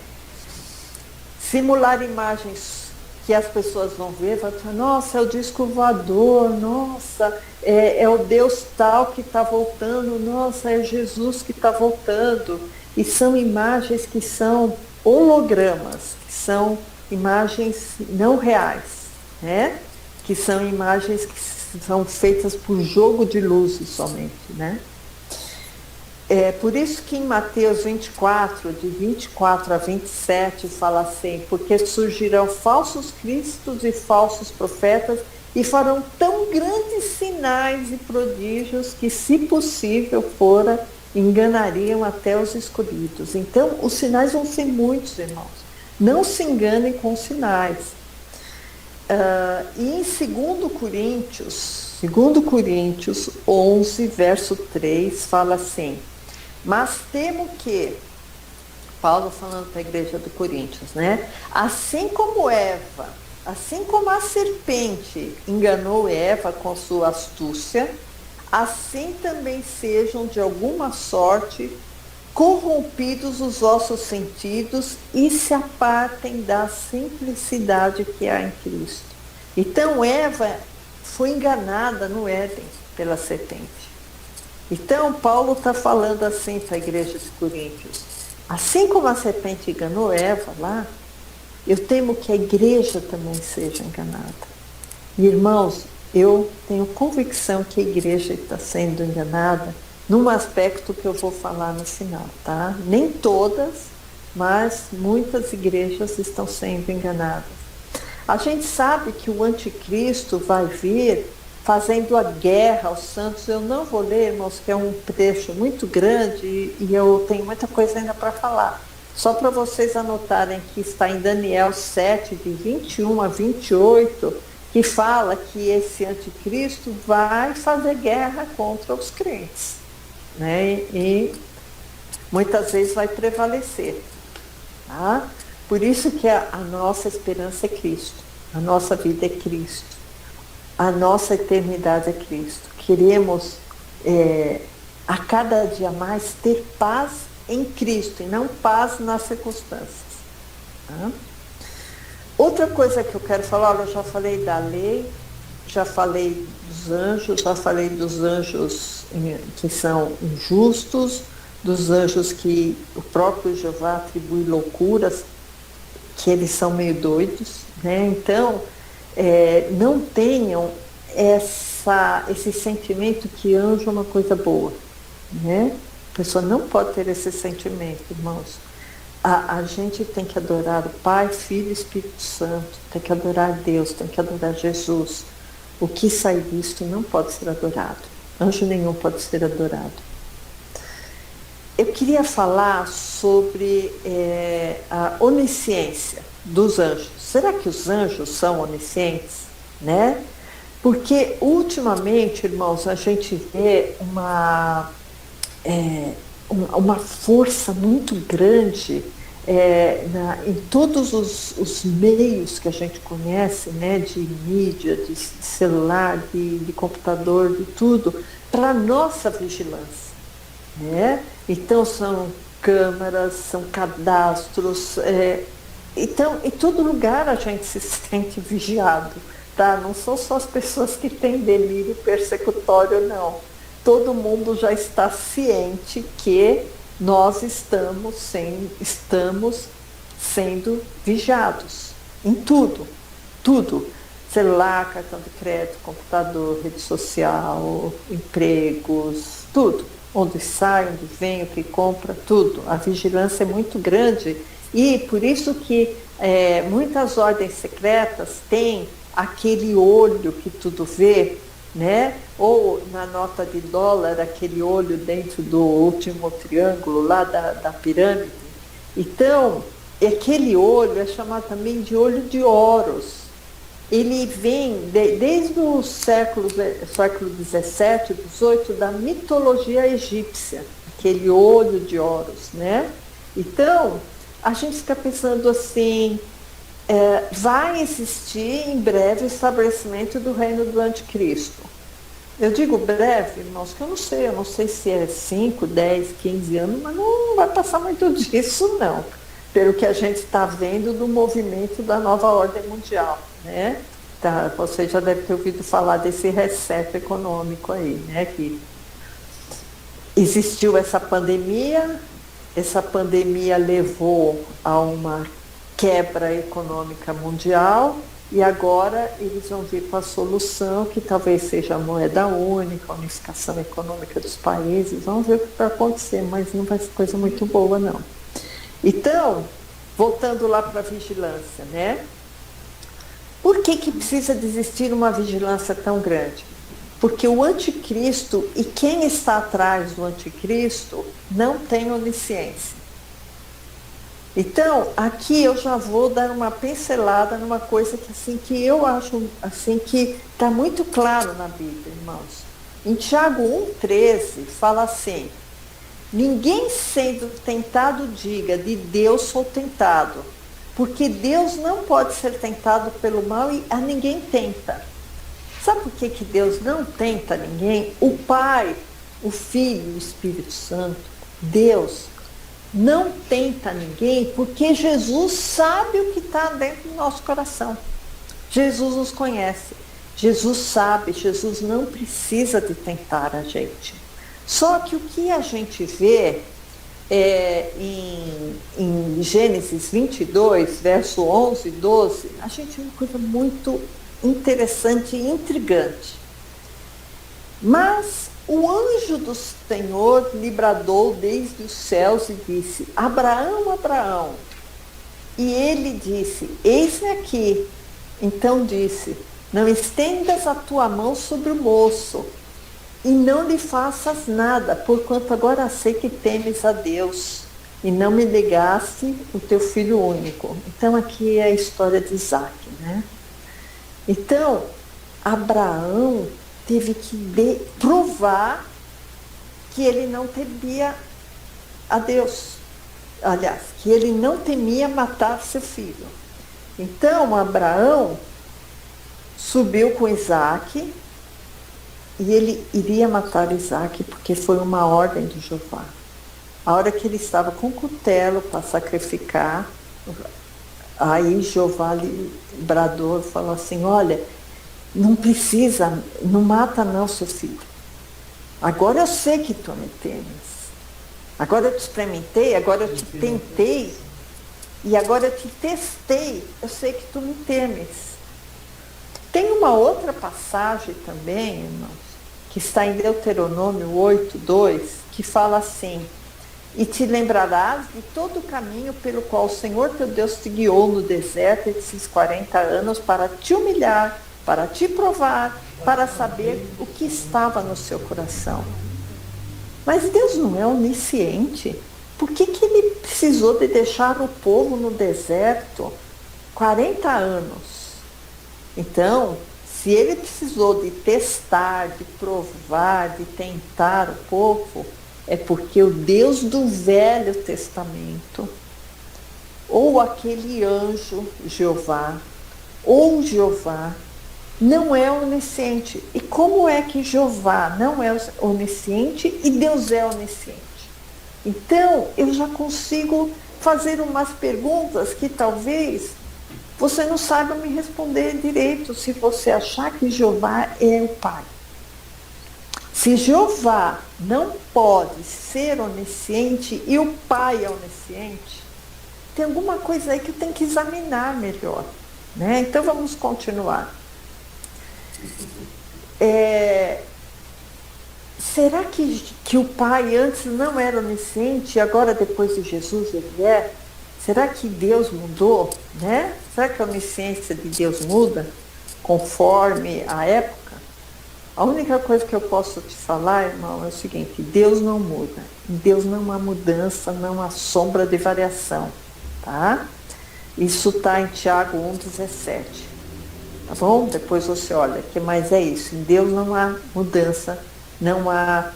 simular imagens que as pessoas vão ver, vão falar: nossa, é o disco voador, nossa, é o Deus tal que está voltando, nossa, é Jesus que está voltando. E são imagens que são hologramas, que são imagens não reais, né? Que são imagens que são feitas por jogo de luzes somente, né? Por isso que em Mateus 24, de 24 a 27, fala assim: porque surgirão falsos cristos e falsos profetas, e farão tão grandes sinais e prodígios que, se possível fora, enganariam até os escolhidos. Então, os sinais vão ser muitos, irmãos. Não se enganem com os sinais. E em 2 Coríntios 11, verso 3, fala assim: mas temo que, Paulo falando para a igreja do Coríntios, né? Assim como a serpente enganou Eva com sua astúcia, assim também sejam de alguma sorte corrompidos os vossos sentidos e se apartem da simplicidade que há em Cristo. Então Eva foi enganada no Éden pela serpente. Então, Paulo está falando assim para a igreja de Coríntios: assim como a serpente enganou Eva lá, eu temo que a igreja também seja enganada. E, irmãos, eu tenho convicção que a igreja está sendo enganada num aspecto que eu vou falar no final, tá? Nem todas, mas muitas igrejas estão sendo enganadas. A gente sabe que o anticristo vai vir fazendo a guerra aos santos. Eu não vou ler, irmãos, que é um trecho muito grande e eu tenho muita coisa ainda para falar. Só para vocês anotarem que está em Daniel 7, de 21 a 28, que fala que esse anticristo vai fazer guerra contra os crentes, né? E muitas vezes vai prevalecer, tá? Por isso que a nossa esperança é Cristo, a nossa vida é Cristo. A nossa eternidade é Cristo. Queremos a cada dia mais ter paz em Cristo e não paz nas circunstâncias. Tá? Outra coisa que eu quero falar: eu já falei da lei, já falei dos anjos que são injustos, dos anjos que o próprio Jeová atribui loucuras, que eles são meio doidos, né? Então, não tenham esse sentimento que anjo é uma coisa boa, né? A pessoa não pode ter esse sentimento, irmãos. A gente tem que adorar o Pai, Filho e Espírito Santo, tem que adorar Deus, tem que adorar Jesus. O que sai disto não pode ser adorado. Anjo nenhum pode ser adorado. Eu queria falar sobre a onisciência dos anjos. Será que os anjos são oniscientes, né? Porque ultimamente, irmãos, a gente vê uma força muito grande em todos os meios que a gente conhece, né, de mídia, de celular, de computador, de tudo, para a nossa vigilância. Né? Então, são câmeras, são cadastros. Então, em todo lugar a gente se sente vigiado. Tá? Não são só as pessoas que têm delírio persecutório, não. Todo mundo já está ciente que nós estamos sendo vigiados em tudo, tudo. Celular, cartão de crédito, computador, rede social, empregos, tudo. Onde sai, onde vem, o que compra, tudo. A vigilância é muito grande e por isso que muitas ordens secretas têm aquele olho que tudo vê, né? Ou na nota de dólar, aquele olho dentro do último triângulo lá da pirâmide. Então, aquele olho é chamado também de olho de Horus. Ele vem desde o século XVII, XVIII, da mitologia egípcia, aquele olho de Horus, né? Então, a gente fica pensando assim, vai existir em breve o estabelecimento do reino do anticristo. Eu digo breve, irmãos, que eu não sei se é 5, 10, 15 anos, mas não vai passar muito disso, não. Pelo que a gente está vendo do movimento da nova ordem mundial, né? Tá, você já deve ter ouvido falar desse reset econômico aí, né? Que existiu essa pandemia levou a uma quebra econômica mundial e agora eles vão vir com a solução que talvez seja a moeda única, a unificação econômica dos países. Vamos ver o que vai acontecer, mas não vai ser coisa muito boa, não. Então, voltando lá para a vigilância, né? Por que precisa de existir uma vigilância tão grande? Porque o anticristo e quem está atrás do anticristo não tem onisciência. Então, aqui eu já vou dar uma pincelada numa coisa que eu acho assim, que está muito claro na Bíblia, irmãos. Em Tiago 1,13 fala assim: ninguém sendo tentado diga, de Deus sou tentado, porque Deus não pode ser tentado pelo mal e a ninguém tenta. Sabe por que Deus não tenta ninguém? O Pai, o Filho e o Espírito Santo, Deus, não tenta ninguém porque Jesus sabe o que está dentro do nosso coração. Jesus nos conhece, Jesus sabe, Jesus não precisa de tentar a gente. Só que o que a gente vê em Gênesis 22, verso 11 e 12, a gente vê uma coisa muito interessante e intrigante. Mas o anjo do Senhor lhe bradou desde os céus e disse: Abraão, Abraão. E ele disse: Eis-me aqui. Então disse: Não estendas a tua mão sobre o moço, e não lhe faças nada, porquanto agora sei que temes a Deus, e não me negaste o teu filho único. Então aqui é a história de Isaac, né? Então, Abraão teve que provar que ele não temia a Deus. Aliás, que ele não temia matar seu filho. Então, Abraão subiu com Isaac e ele iria matar Isaac porque foi uma ordem de Jeová. A hora que ele estava com o cutelo para sacrificar, aí Jeová lhe bradou e falou assim: olha, não precisa, não mata não seu filho. Agora eu sei que tu me temes. Agora eu te experimentei, agora eu te tentei, e agora eu te testei, eu sei que tu me temes. Tem uma outra passagem também, irmãos, que está em Deuteronômio 8:2, que fala assim: e te lembrarás de todo o caminho pelo qual o Senhor teu Deus te guiou no deserto esses 40 anos para te humilhar, para te provar, para saber o que estava no seu coração. Mas Deus não é onisciente? Por que ele precisou de deixar o povo no deserto 40 anos? Então, se ele precisou de testar, de provar, de tentar o povo, é porque o Deus do Velho Testamento, ou aquele anjo, Jeová, ou Jeová, não é onisciente. E como é que Jeová não é onisciente e Deus é onisciente? Então, eu já consigo fazer umas perguntas que talvez você não saiba me responder direito se você achar que Jeová é o Pai. Se Jeová não pode ser onisciente e o Pai é onisciente, tem alguma coisa aí que eu tenho que examinar melhor, né? Então vamos continuar. Será que o Pai antes não era onisciente e agora depois de Jesus ele é? Será que Deus mudou, né? Será que a onisciência de Deus muda conforme a época? A única coisa que eu posso te falar, irmão, é o seguinte: Deus não muda. Em Deus não há mudança, não há sombra de variação, tá? Isso está em Tiago 1,17. Tá bom? Depois você olha, que mais é isso? Em Deus não há mudança, não há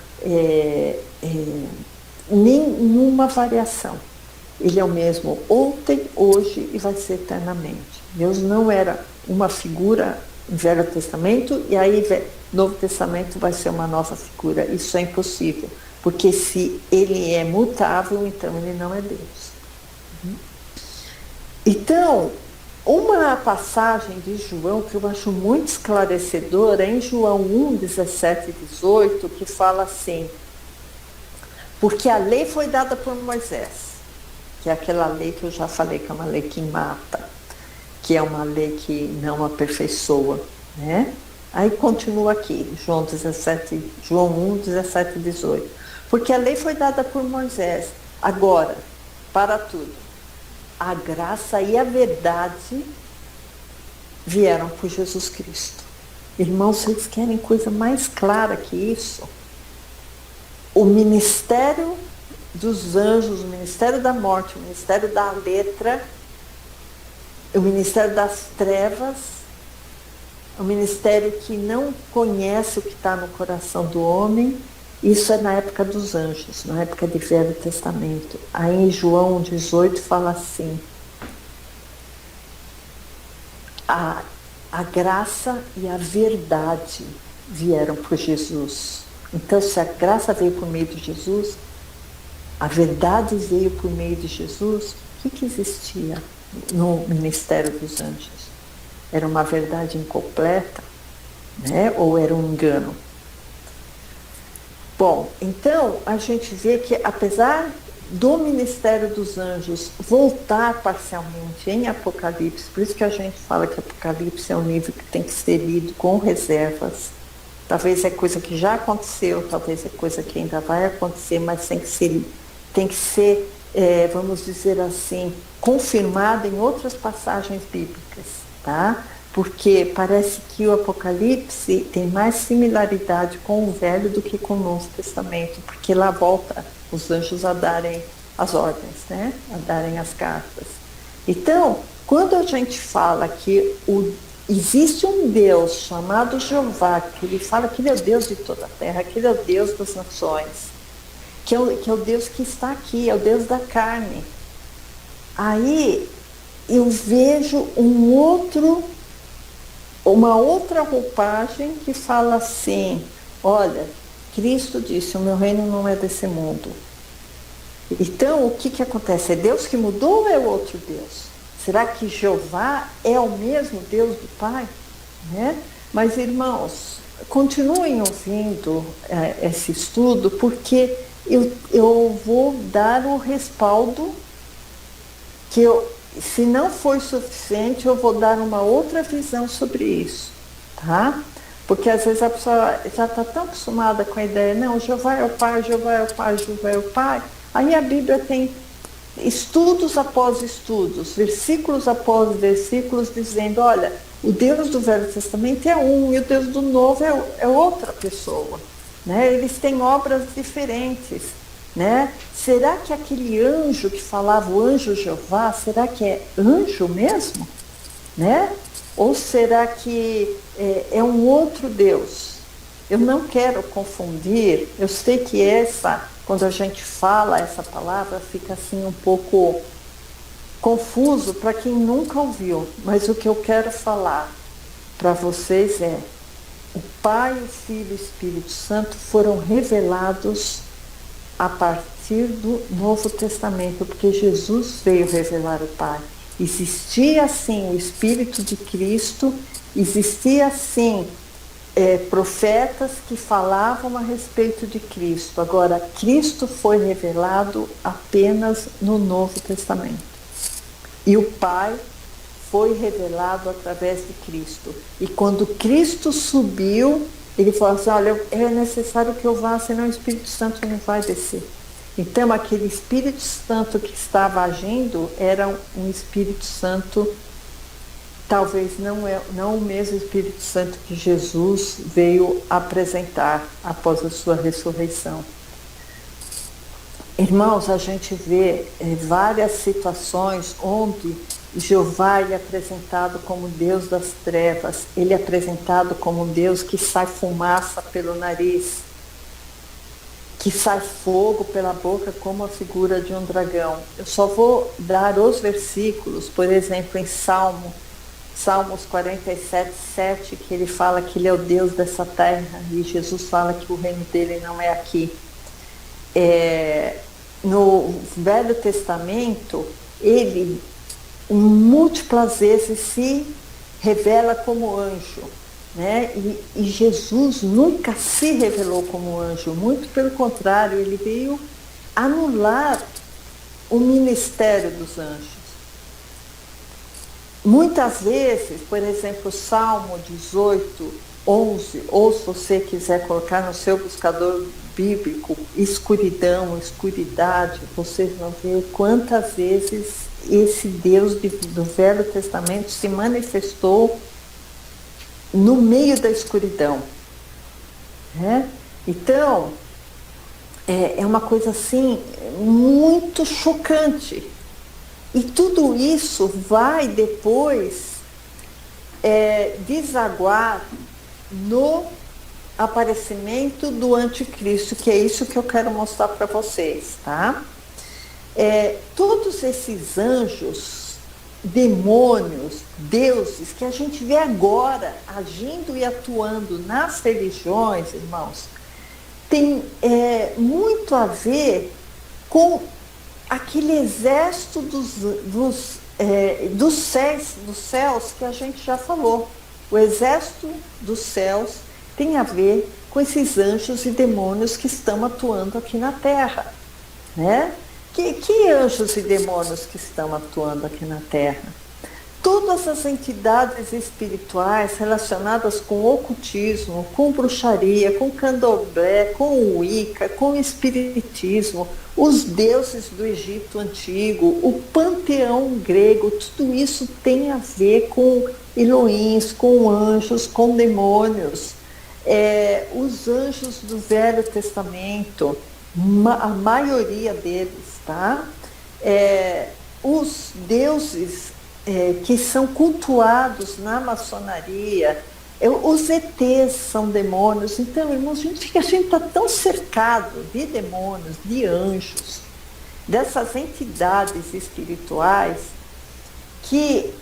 nenhuma variação. Ele é o mesmo ontem, hoje e vai ser eternamente. Deus não era uma figura no Velho Testamento e aí Novo Testamento vai ser uma nova figura. Isso é impossível, porque se ele é mutável, então ele não é Deus. Então, uma passagem de João que eu acho muito esclarecedora é em João 1, 17 e 18, que fala assim: porque a lei foi dada por Moisés, que é aquela lei que eu já falei, que é uma lei que mata, que é uma lei que não aperfeiçoa, né? Aí continua aqui, João 1, 17 e 18. Porque a lei foi dada por Moisés, agora, para tudo. A graça e a verdade vieram por Jesus Cristo. Irmãos, vocês querem coisa mais clara que isso? O ministério dos anjos, o ministério da morte, o ministério da letra, o ministério das trevas, o ministério que não conhece o que está no coração do homem, isso é na época dos anjos, na época do Velho Testamento. Aí em João 18 fala assim: a graça e a verdade vieram por Jesus. Então, se a graça veio por meio de Jesus, a verdade veio por meio de Jesus, o que existia no ministério dos anjos? Era uma verdade incompleta, né? Ou era um engano? Bom, então a gente vê que apesar do ministério dos anjos voltar parcialmente em Apocalipse, por isso que a gente fala que Apocalipse é um livro que tem que ser lido com reservas. Talvez é coisa que já aconteceu, talvez é coisa que ainda vai acontecer, mas tem que ser vamos dizer assim, confirmada em outras passagens bíblicas, tá? Porque parece que o Apocalipse tem mais similaridade com o Velho do que com o Novo Testamento, porque lá volta os anjos a darem as ordens, né? A darem as cartas. Então, quando a gente fala que existe um Deus chamado Jeová, que ele fala que ele é o Deus de toda a terra, que ele é o Deus das nações, que é o Deus que está aqui, é o Deus da carne. Aí eu vejo uma outra roupagem que fala assim: olha, Cristo disse, o meu reino não é desse mundo. Então, o que acontece? É Deus que mudou ou é outro Deus? Será que Jeová é o mesmo Deus do Pai? Né? Mas, irmãos, continuem ouvindo esse estudo, porque eu vou dar o respaldo que se não for suficiente, eu vou dar uma outra visão sobre isso, tá? Porque às vezes a pessoa já está tão acostumada com a ideia, não, Jeová é o Pai, Jeová é o Pai, Jeová é o Pai. Aí a Bíblia tem estudos após estudos, versículos após versículos, dizendo, olha, o Deus do Velho Testamento é um e o Deus do Novo é outra pessoa, né? Eles têm obras diferentes, né? Será que aquele anjo que falava, o anjo Jeová, será que é anjo mesmo? Né? Ou será que é um outro Deus? Eu não quero confundir, eu sei que essa quando a gente fala essa palavra, fica assim um pouco confuso para quem nunca ouviu. Mas o que eu quero falar para vocês é: o Pai, o Filho e o Espírito Santo foram revelados a partir do Novo Testamento, porque Jesus veio revelar o Pai. Existia sim o Espírito de Cristo, existia sim profetas que falavam a respeito de Cristo. Agora, Cristo foi revelado apenas no Novo Testamento. E o Pai foi revelado através de Cristo. E quando Cristo subiu, ele falou assim: olha, é necessário que eu vá, senão o Espírito Santo não vai descer. Então, aquele Espírito Santo que estava agindo era um Espírito Santo, talvez não o mesmo Espírito Santo que Jesus veio apresentar após a sua ressurreição. Irmãos, a gente vê várias situações onde Jeová é apresentado como Deus das trevas, ele é apresentado como Deus que sai fumaça pelo nariz, que sai fogo pela boca como a figura de um dragão. Eu só vou dar os versículos, por exemplo, em Salmos 47, 7, que ele fala que ele é o Deus dessa terra, e Jesus fala que o reino dele não é aqui. No Velho Testamento, ele múltiplas vezes se revela como anjo, né? E Jesus nunca se revelou como anjo, muito pelo contrário, ele veio anular o ministério dos anjos. Muitas vezes, por exemplo, Salmo 18, 11, ou se você quiser colocar no seu buscador bíblico, escuridão, escuridade, vocês vão ver quantas vezes esse Deus do Velho Testamento se manifestou no meio da escuridão, né? Então, é uma coisa assim, muito chocante. E tudo isso vai depois desaguar no aparecimento do anticristo, que é isso que eu quero mostrar para vocês, tá? Todos esses anjos, demônios, deuses que a gente vê agora agindo e atuando nas religiões, irmãos, tem muito a ver com aquele exército dos céus que a gente já falou. O exército dos céus tem a ver com esses anjos e demônios que estão atuando aqui na Terra, né? Que anjos e demônios que estão atuando aqui na Terra? Todas as entidades espirituais relacionadas com ocultismo, com bruxaria, com candomblé, com o Wicca, com o espiritismo, os deuses do Egito Antigo, o panteão grego, tudo isso tem a ver com Elohims, com anjos, com demônios. Os anjos do Velho Testamento, a maioria deles, tá? Os deuses que são cultuados na maçonaria, os ETs são demônios. Então, irmãos, a gente está tão cercado de demônios, de anjos, dessas entidades espirituais, que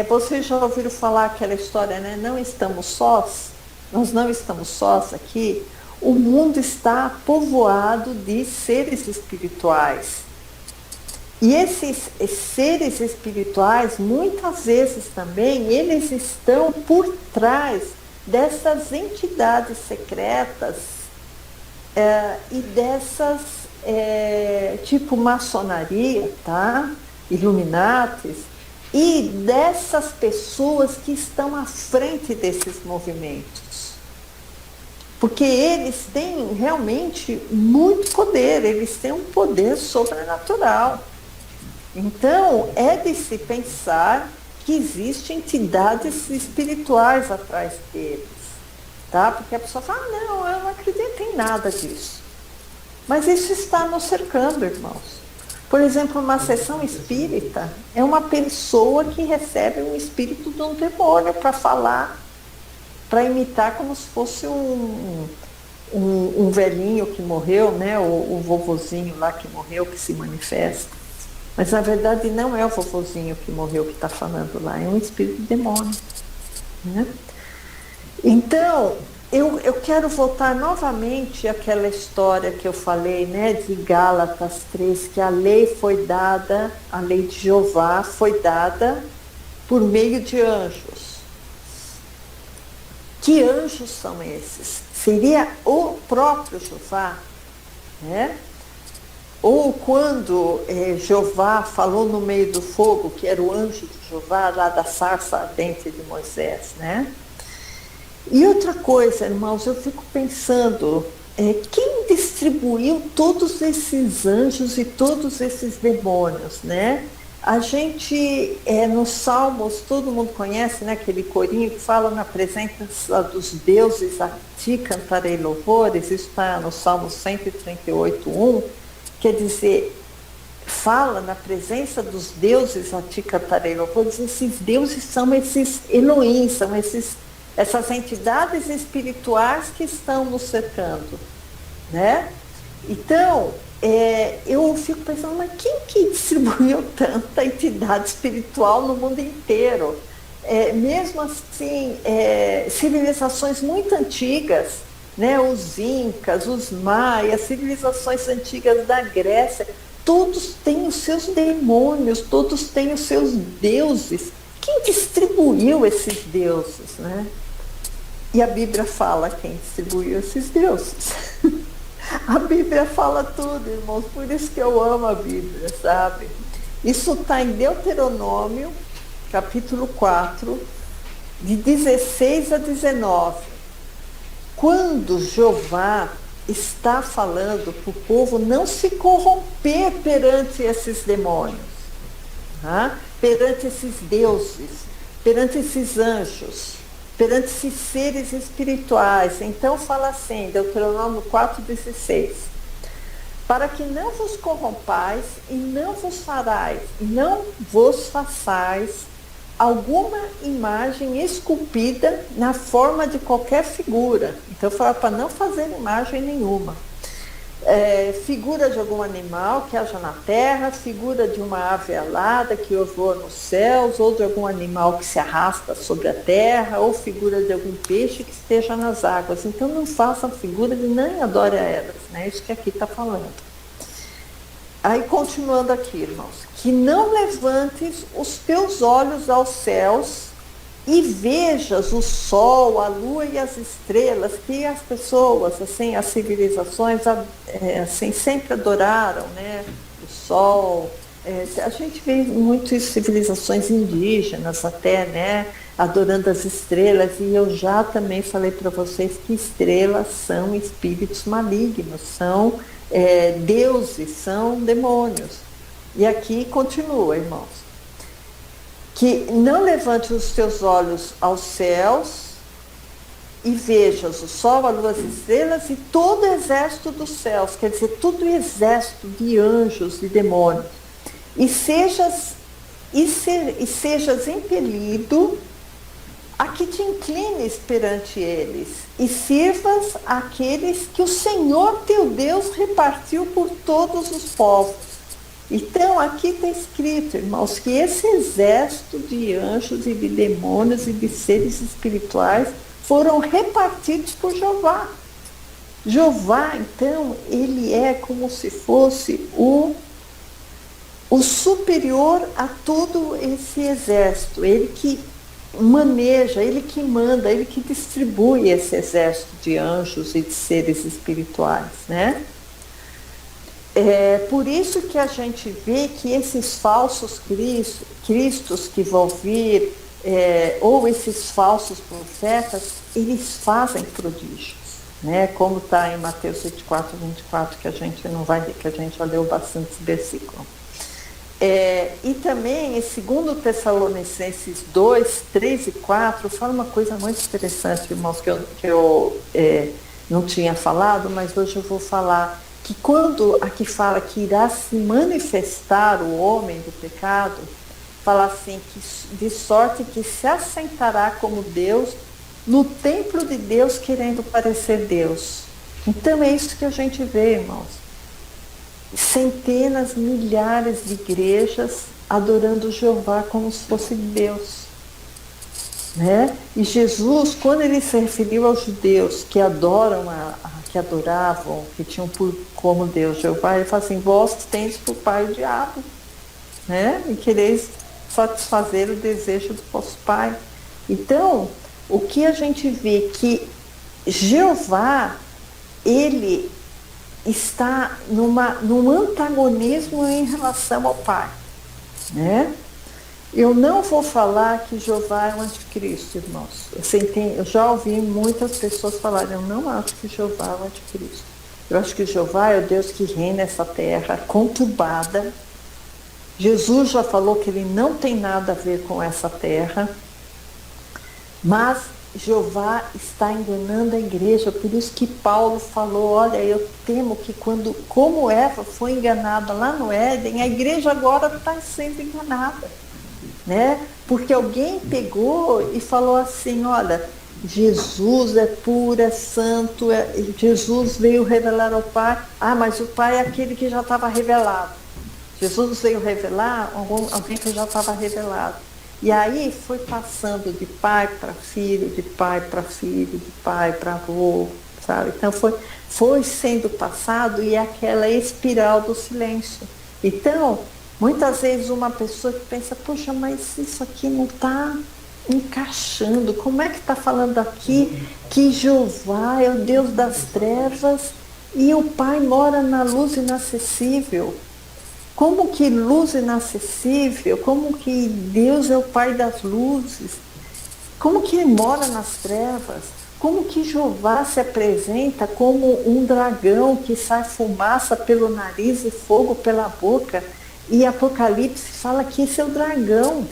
vocês já ouviram falar aquela história, né? Não estamos sós, nós não estamos sós aqui. O mundo está povoado de seres espirituais. E esses seres espirituais, muitas vezes também, eles estão por trás dessas entidades secretas e dessas, tipo maçonaria, tá? Illuminatis, e dessas pessoas que estão à frente desses movimentos. Porque eles têm realmente muito poder, eles têm um poder sobrenatural. Então, é de se pensar que existem entidades espirituais atrás deles, tá? Porque a pessoa fala, não, eu não acredito em nada disso. Mas isso está nos cercando, irmãos. Por exemplo, uma sessão espírita é uma pessoa que recebe um espírito de um demônio para falar, para imitar como se fosse um velhinho que morreu, né? O vovozinho lá que morreu, que se manifesta. Mas na verdade não é o vovozinho que morreu que está falando lá, é um espírito demônio, né? Então, eu quero voltar novamente àquela história que eu falei, né, de Gálatas 3, que a lei foi dada, a lei de Jeová foi dada por meio de anjos. Que anjos são esses? Seria o próprio Jeová, né? Ou quando Jeová falou no meio do fogo, que era o anjo de Jeová, lá da sarça ardente de Moisés, né? E outra coisa, irmãos, eu fico pensando, quem distribuiu todos esses anjos e todos esses demônios, né? A gente, nos Salmos, todo mundo conhece, né, aquele corinho que fala na presença dos deuses, a ti cantarei louvores, isso está no Salmo 138:1, quer dizer, fala na presença dos deuses, a ti cantarei louvores, esses deuses são esses Elohim, são essas entidades espirituais que estão nos cercando, né? Então, eu fico pensando, mas quem que distribuiu tanta entidade espiritual no mundo inteiro? Mesmo assim, civilizações muito antigas, né? Os incas, os maias, civilizações antigas da Grécia, todos têm os seus demônios, todos têm os seus deuses. Quem distribuiu esses deuses, né? E a Bíblia fala quem distribuiu esses deuses. A Bíblia fala tudo, irmãos, por isso que eu amo a Bíblia, sabe? Isso está em Deuteronômio, capítulo 4, de 16 a 19. Quando Jeová está falando para o povo não se corromper perante esses demônios, tá? Perante esses deuses, perante esses anjos, perante esses seres espirituais. Então fala assim, Deuteronômio 4,16: para que não vos corrompais e não vos façais alguma imagem esculpida na forma de qualquer figura. Então fala para não fazer imagem nenhuma. Figura de algum animal que haja na terra, figura de uma ave alada que voa nos céus, ou de algum animal que se arrasta sobre a terra, ou figura de algum peixe que esteja nas águas. Então não façam figura de nem adore a elas, né? Isso que aqui está falando. Aí continuando aqui, irmãos, que não levantes os teus olhos aos céus e vejas o sol, a lua e as estrelas, que as pessoas, assim, as civilizações, assim, sempre adoraram, né? O sol. A gente vê muitas civilizações indígenas até, né? Adorando as estrelas, e eu já também falei para vocês que estrelas são espíritos malignos, são deuses, são demônios. E aqui continua, irmãos. Que não levante os teus olhos aos céus e vejas o sol, a lua, as estrelas e todo o exército dos céus, quer dizer, todo o exército de anjos e demônios, e sejas impelido a que te inclines perante eles e sirvas aqueles que o Senhor teu Deus repartiu por todos os povos. Então, aqui está escrito, irmãos, que esse exército de anjos e de demônios e de seres espirituais foram repartidos por Jeová. Jeová, então, ele é como se fosse o superior a todo esse exército. Ele que maneja, ele que manda, ele que distribui esse exército de anjos e de seres espirituais, né? Por isso que a gente vê que esses falsos cristos que vão vir, ou esses falsos profetas, eles fazem prodígios, né? Como está em Mateus 24:24, que a gente não vai ver, que a gente já leu bastante esse versículo. E também em 2 Tessalonicenses 2, 3 e 4, fala uma coisa muito interessante, irmãos, que eu não tinha falado, mas hoje eu vou falar. Que quando aqui fala que irá se manifestar o homem do pecado, fala assim, que de sorte que se assentará como Deus no templo de Deus, querendo parecer Deus. Então é isso que a gente vê, irmãos. Centenas, milhares de igrejas adorando Jeová como se fosse Deus. Né? E Jesus, quando ele se referiu aos judeus que que adoravam, que tinham por como Deus Jeová, ele fala assim: vós tendes por pai o diabo, né? E quereis satisfazer o desejo do vosso pai. Então, o que a gente vê que Jeová, ele está num antagonismo em relação ao pai, né? Eu não vou falar que Jeová é o anticristo, irmãos. Eu já ouvi muitas pessoas falarem: eu não acho que Jeová é o anticristo. Eu acho que Jeová é o Deus que reina nessa terra conturbada. Jesus já falou que ele não tem nada a ver com essa terra, mas Jeová está enganando a igreja. Por isso que Paulo falou: olha, eu temo que como Eva foi enganada lá no Éden, a igreja agora está sendo enganada. Né? Porque alguém pegou e falou assim: olha, Jesus é puro, é santo, Jesus veio revelar ao Pai. Ah, mas o Pai é aquele que já estava revelado. Jesus veio revelar alguém que já estava revelado. E aí foi passando de pai para filho, de pai para filho, de pai para avô, sabe? Então foi sendo passado, e aquela espiral do silêncio. Então, muitas vezes uma pessoa que pensa: poxa, mas isso aqui não está encaixando. Como é que está falando aqui que Jeová é o Deus das trevas e o Pai mora na luz inacessível? Como que luz inacessível? Como que Deus é o Pai das luzes? Como que ele mora nas trevas? Como que Jeová se apresenta como um dragão que sai fumaça pelo nariz e fogo pela boca? E Apocalipse fala que esse é o dragão.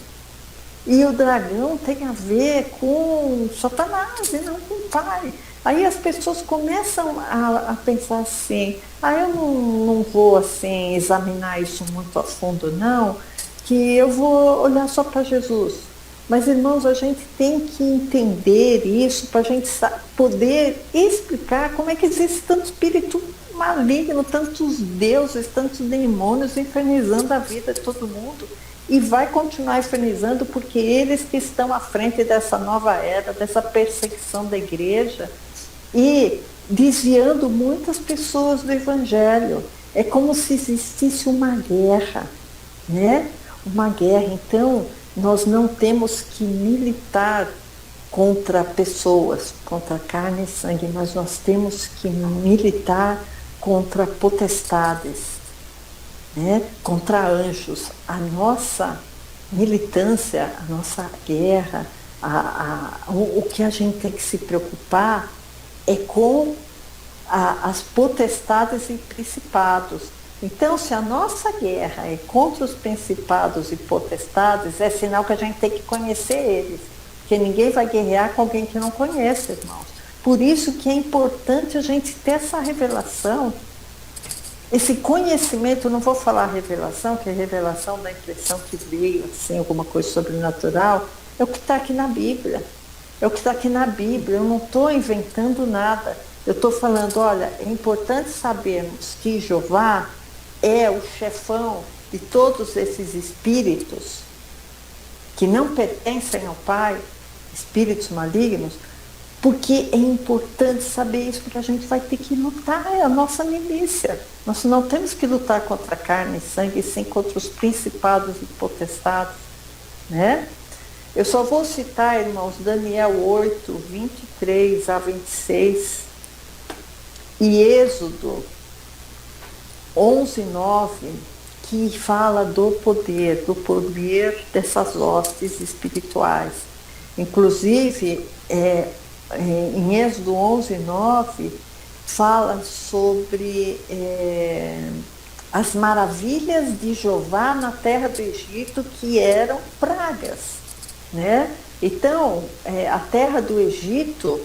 E o dragão tem a ver com Satanás e não com o Pai. Aí as pessoas começam a pensar assim: eu não vou assim examinar isso muito a fundo não, que eu vou olhar só para Jesus. Mas, irmãos, a gente tem que entender isso para a gente poder explicar como é que existe tanto espírito maligno, tantos deuses, tantos demônios infernizando a vida de todo mundo. E vai continuar infernizando, porque eles que estão à frente dessa nova era, dessa perseguição da igreja e desviando muitas pessoas do Evangelho. É como se existisse uma guerra, né? Uma guerra. Então, nós não temos que militar contra pessoas, contra carne e sangue, mas nós temos que militar contra potestades, né? Contra anjos. A nossa militância, a nossa guerra, o que a gente tem que se preocupar é com as potestades e principados. Então, se a nossa guerra é contra os principados e potestades, é sinal que a gente tem que conhecer eles, porque ninguém vai guerrear com alguém que não conhece, irmãos. Por isso que é importante a gente ter essa revelação, esse conhecimento. Não vou falar revelação, que a revelação da impressão que veio, assim, alguma coisa sobrenatural, é o que está aqui na Bíblia. É o que está aqui na Bíblia. Eu não estou inventando nada. Eu estou falando: olha, é importante sabermos que Jeová é o chefão de todos esses espíritos que não pertencem ao Pai, espíritos malignos, porque é importante saber isso, porque a gente vai ter que lutar, é a nossa milícia. Nós não temos que lutar contra carne e sangue, sim contra os principados e potestades, né? Eu só vou citar, irmãos, Daniel 8, 23 a 26 e Êxodo 11, 9, que fala do poder dessas hostes espirituais. Inclusive, em Êxodo 11, 9, fala sobre as maravilhas de Jeová na terra do Egito, que eram pragas, né? Então, a terra do Egito,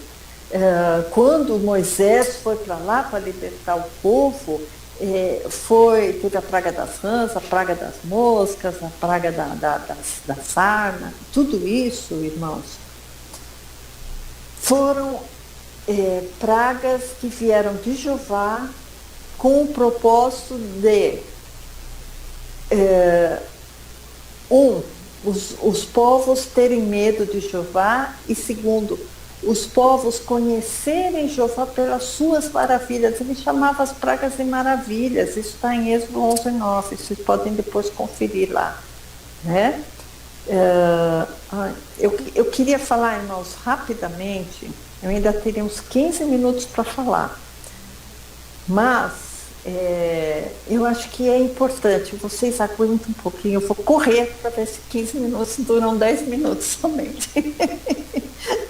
quando Moisés foi para lá para libertar o povo, teve a praga das rãs, a praga das moscas, a praga da sarna. Tudo isso, irmãos, foram pragas que vieram de Jeová com o propósito de os povos terem medo de Jeová, e segundo, os povos conhecerem Jeová pelas suas maravilhas. Ele chamava as pragas de maravilhas. Isso está em Êxodo 11:9. Vocês podem depois conferir lá, né? Eu queria falar, irmãos, rapidamente. Eu ainda teria uns 15 minutos para falar, mas eu acho que é importante. Vocês aguentem um pouquinho. Eu vou correr para ver se 15 minutos duram 10 minutos somente.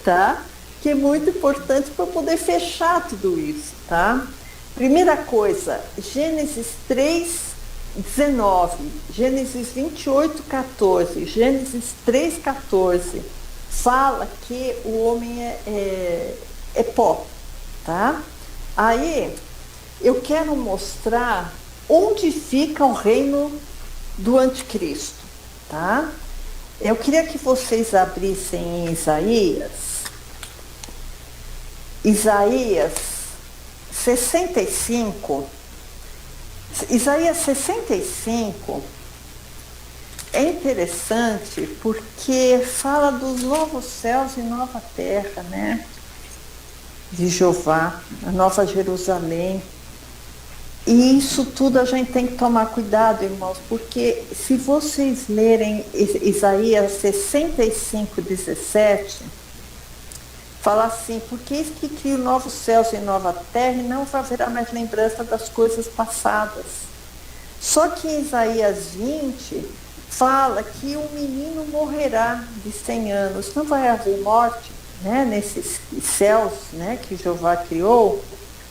Tá? Que é muito importante para poder fechar tudo isso, tá? Primeira coisa, Gênesis 3:19, Gênesis 28:14, Gênesis 3:14, fala que o homem é pó, tá? Aí, eu quero mostrar onde fica o reino do anticristo, tá? Eu queria que vocês abrissem em Isaías 65. Isaías 65 é interessante porque fala dos novos céus e nova terra, né? De Jeová, a nova Jerusalém. E isso tudo a gente tem que tomar cuidado, irmãos, porque se vocês lerem Isaías 65:17, fala assim: porque eis que crio novos céus e nova terra, e não haverá mais lembrança das coisas passadas. Só que em Isaías 20 fala que um menino morrerá de 100 anos. Não vai haver morte, né, nesses céus, né, que Jeová criou.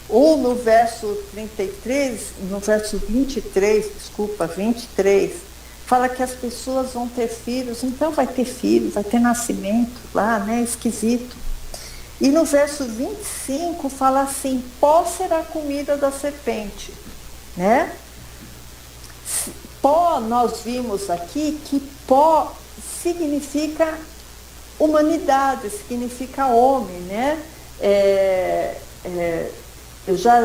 Ou no verso 23, fala que as pessoas vão ter filhos. Então vai ter filhos, vai ter nascimento lá, né, esquisito. E no verso 25 fala assim: pó será a comida da serpente, né? Pó, nós vimos aqui que pó significa humanidade, significa homem, né? Eu já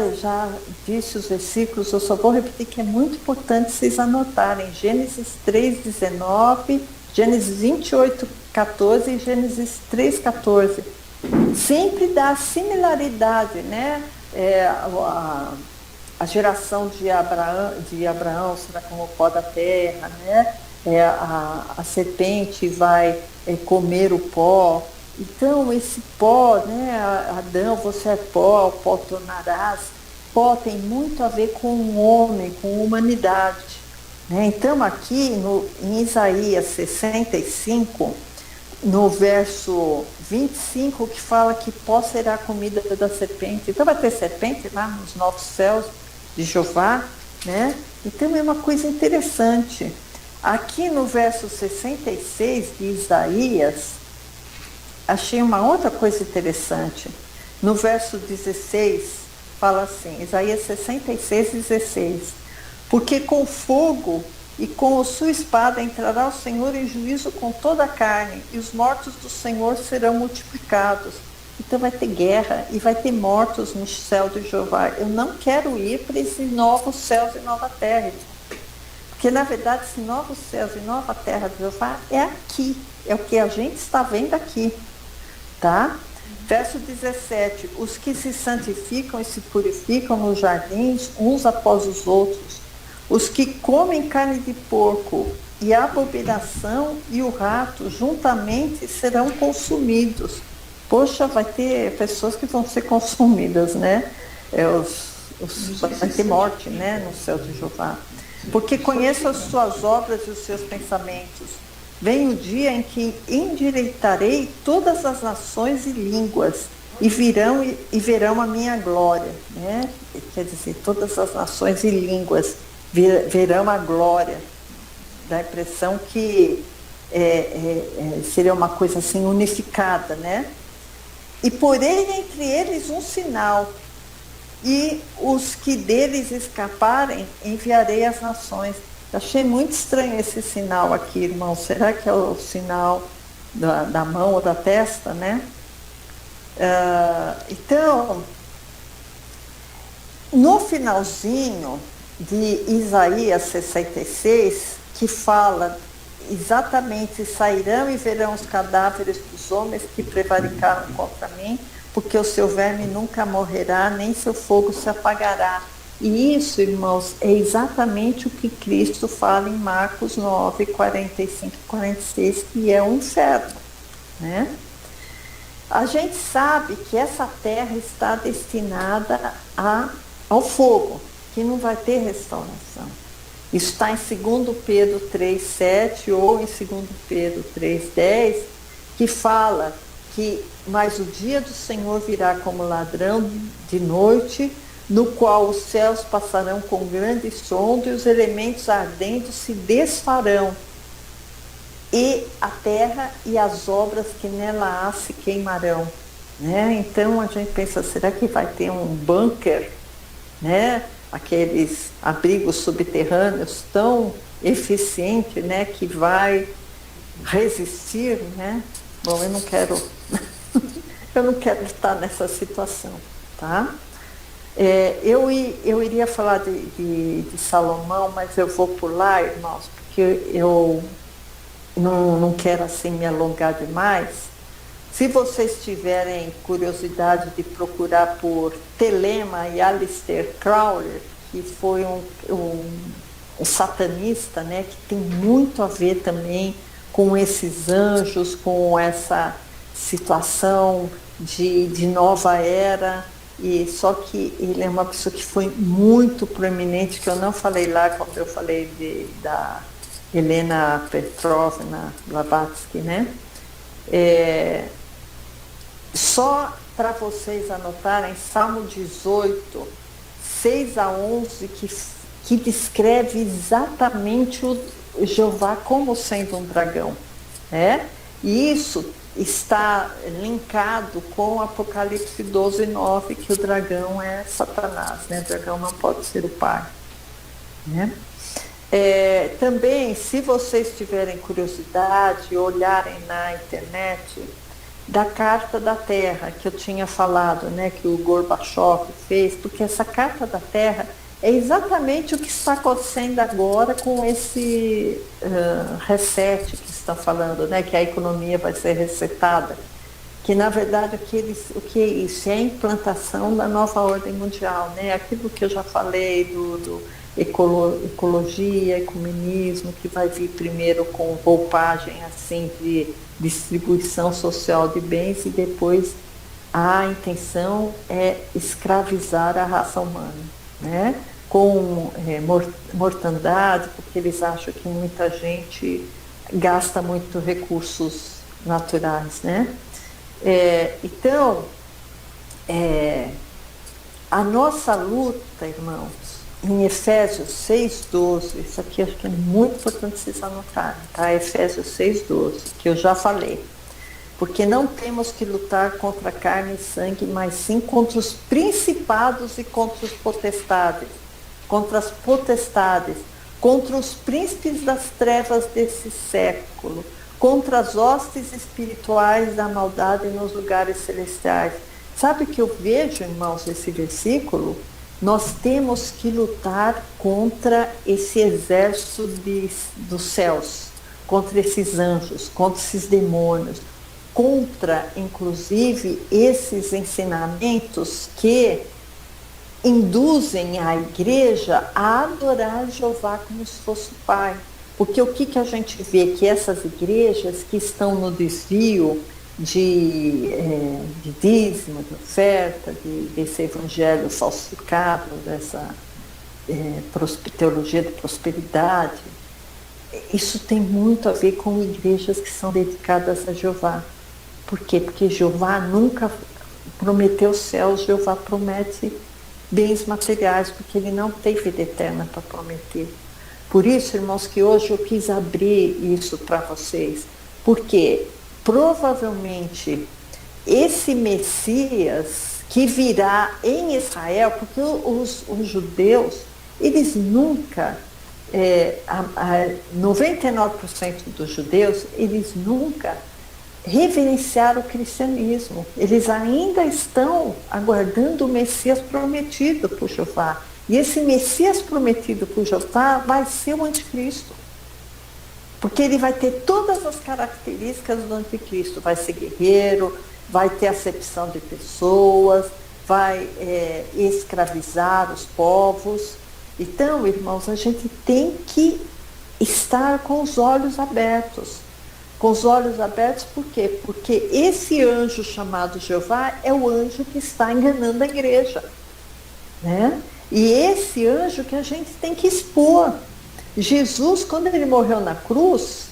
disse os versículos, eu só vou repetir que é muito importante vocês anotarem. Gênesis 3:19, Gênesis 28:14 e Gênesis 3:14. Sempre dá similaridade, né? A geração de Abraão será como o pó da terra, né? A serpente vai comer o pó. Então, esse pó, né? Adão, você é pó, o pó tornarás. Pó tem muito a ver com o homem, com a humanidade, né? Então, aqui em Isaías 65, no verso 25, que fala que pó será a comida da serpente. Então, vai ter serpente lá nos novos céus de Jeová, né? Então, é uma coisa interessante. Aqui no verso 66 de Isaías, achei uma outra coisa interessante. No verso 16, fala assim, Isaías 66:16. Porque com fogo e com a sua espada entrará o Senhor em juízo com toda a carne, e os mortos do Senhor serão multiplicados. Então vai ter guerra e vai ter mortos no céu de Jeová. Eu não quero ir para esses novos céus e nova terra. Porque na verdade esses novos céus e nova terra de Jeová é aqui. É o que a gente está vendo aqui. Tá? Verso 17, os que se santificam e se purificam nos jardins, uns após os outros, os que comem carne de porco e a abominação e o rato juntamente serão consumidos. Poxa, vai ter pessoas que vão ser consumidas, né? Vai ter morte, né, no céu de Jeová. Porque conheço as suas obras e os seus pensamentos. Vem o dia em que endireitarei todas as nações e línguas, e verão a minha glória, né? Quer dizer, todas as nações e línguas verão a glória. Dá a impressão que seria uma coisa assim unificada, né? E porém entre eles um sinal, e os que deles escaparem enviarei às nações. Achei muito estranho esse sinal aqui, irmão. Será que é o sinal da mão ou da testa, né? Então, no finalzinho de Isaías 66, que fala exatamente: sairão e verão os cadáveres dos homens que prevaricaram contra mim, porque o seu verme nunca morrerá, nem seu fogo se apagará. E isso, irmãos, é exatamente o que Cristo fala em Marcos 9, 45 e 46, que é o inferno, né? A gente sabe que essa terra está destinada ao fogo, que não vai ter restauração. Isso está em 2 Pedro 3,7 ou em 2 Pedro 3,10, que fala que mas o dia do Senhor virá como ladrão de noite, no qual os céus passarão com grande estrondo e os elementos ardentes se desfarão, e a terra e as obras que nela há se queimarão. Né? Então a gente pensa, será que vai ter um bunker, né? Aqueles abrigos subterrâneos tão eficiente, né? Que vai resistir, né? Bom, eu não quero estar nessa situação, tá? Eu iria falar de Salomão, mas eu vou pular, irmãos, porque eu não quero assim me alongar demais. Se vocês tiverem curiosidade de procurar por Telema e Aleister Crowley, que foi um satanista, né, que tem muito a ver também com esses anjos, com essa situação de nova era, e só que ele é uma pessoa que foi muito proeminente, que eu não falei lá quando eu falei da Helena Petrovna Blavatsky, né? Só para vocês anotarem, Salmo 18, 6 a 11, que descreve exatamente o Jeová como sendo um dragão, né? E isso está linkado com Apocalipse 12, 9, que o dragão é Satanás, né? O dragão não pode ser o pai, né? Também, se vocês tiverem curiosidade, olharem na internet, da Carta da Terra, que eu tinha falado, né, que o Gorbachev fez, porque essa Carta da Terra é exatamente o que está acontecendo agora com esse reset que estão falando, né, que a economia vai ser resetada, que na verdade o que é isso? É a implantação da nova ordem mundial, né, aquilo que eu já falei do ecologia, ecumenismo, que vai vir primeiro com roupagem assim de distribuição social de bens, e depois a intenção é escravizar a raça humana, né? Com mortandade, porque eles acham que muita gente gasta muito recursos naturais, né? Então, a nossa luta, irmãos, em Efésios 6,12, isso aqui acho que é muito importante vocês anotarem, tá? Efésios 6,12, que eu já falei. Porque não temos que lutar contra carne e sangue, mas sim contra os principados e contra os potestades, contra as potestades, contra os príncipes das trevas desse século, contra as hostes espirituais da maldade nos lugares celestiais. Sabe o que eu vejo, irmãos, nesse versículo? Nós temos que lutar contra esse exército dos céus, contra esses anjos, contra esses demônios, contra, inclusive, esses ensinamentos que induzem a igreja a adorar Jeová como se fosse o Pai. Porque o que a gente vê? Que essas igrejas que estão no desvio de dízimo, de oferta, desse evangelho falsificado, dessa teologia de prosperidade, isso tem muito a ver com igrejas que são dedicadas a Jeová. Por quê? Porque Jeová nunca prometeu céus, Jeová promete bens materiais, porque ele não tem vida eterna para prometer. Por isso, irmãos, que hoje eu quis abrir isso para vocês, porque provavelmente esse Messias que virá em Israel, porque os judeus, eles nunca, 99% dos judeus, eles nunca reverenciar o cristianismo. Eles ainda estão aguardando o Messias prometido por Jeová. E esse Messias prometido por Jeová vai ser o anticristo. Porque ele vai ter todas as características do anticristo. Vai ser guerreiro, vai ter acepção de pessoas, vai escravizar os povos. Então, irmãos, a gente tem que estar com os olhos abertos. Com os olhos abertos, por quê? Porque esse anjo chamado Jeová é o anjo que está enganando a igreja, né? E esse anjo que a gente tem que expor. Jesus, quando ele morreu na cruz,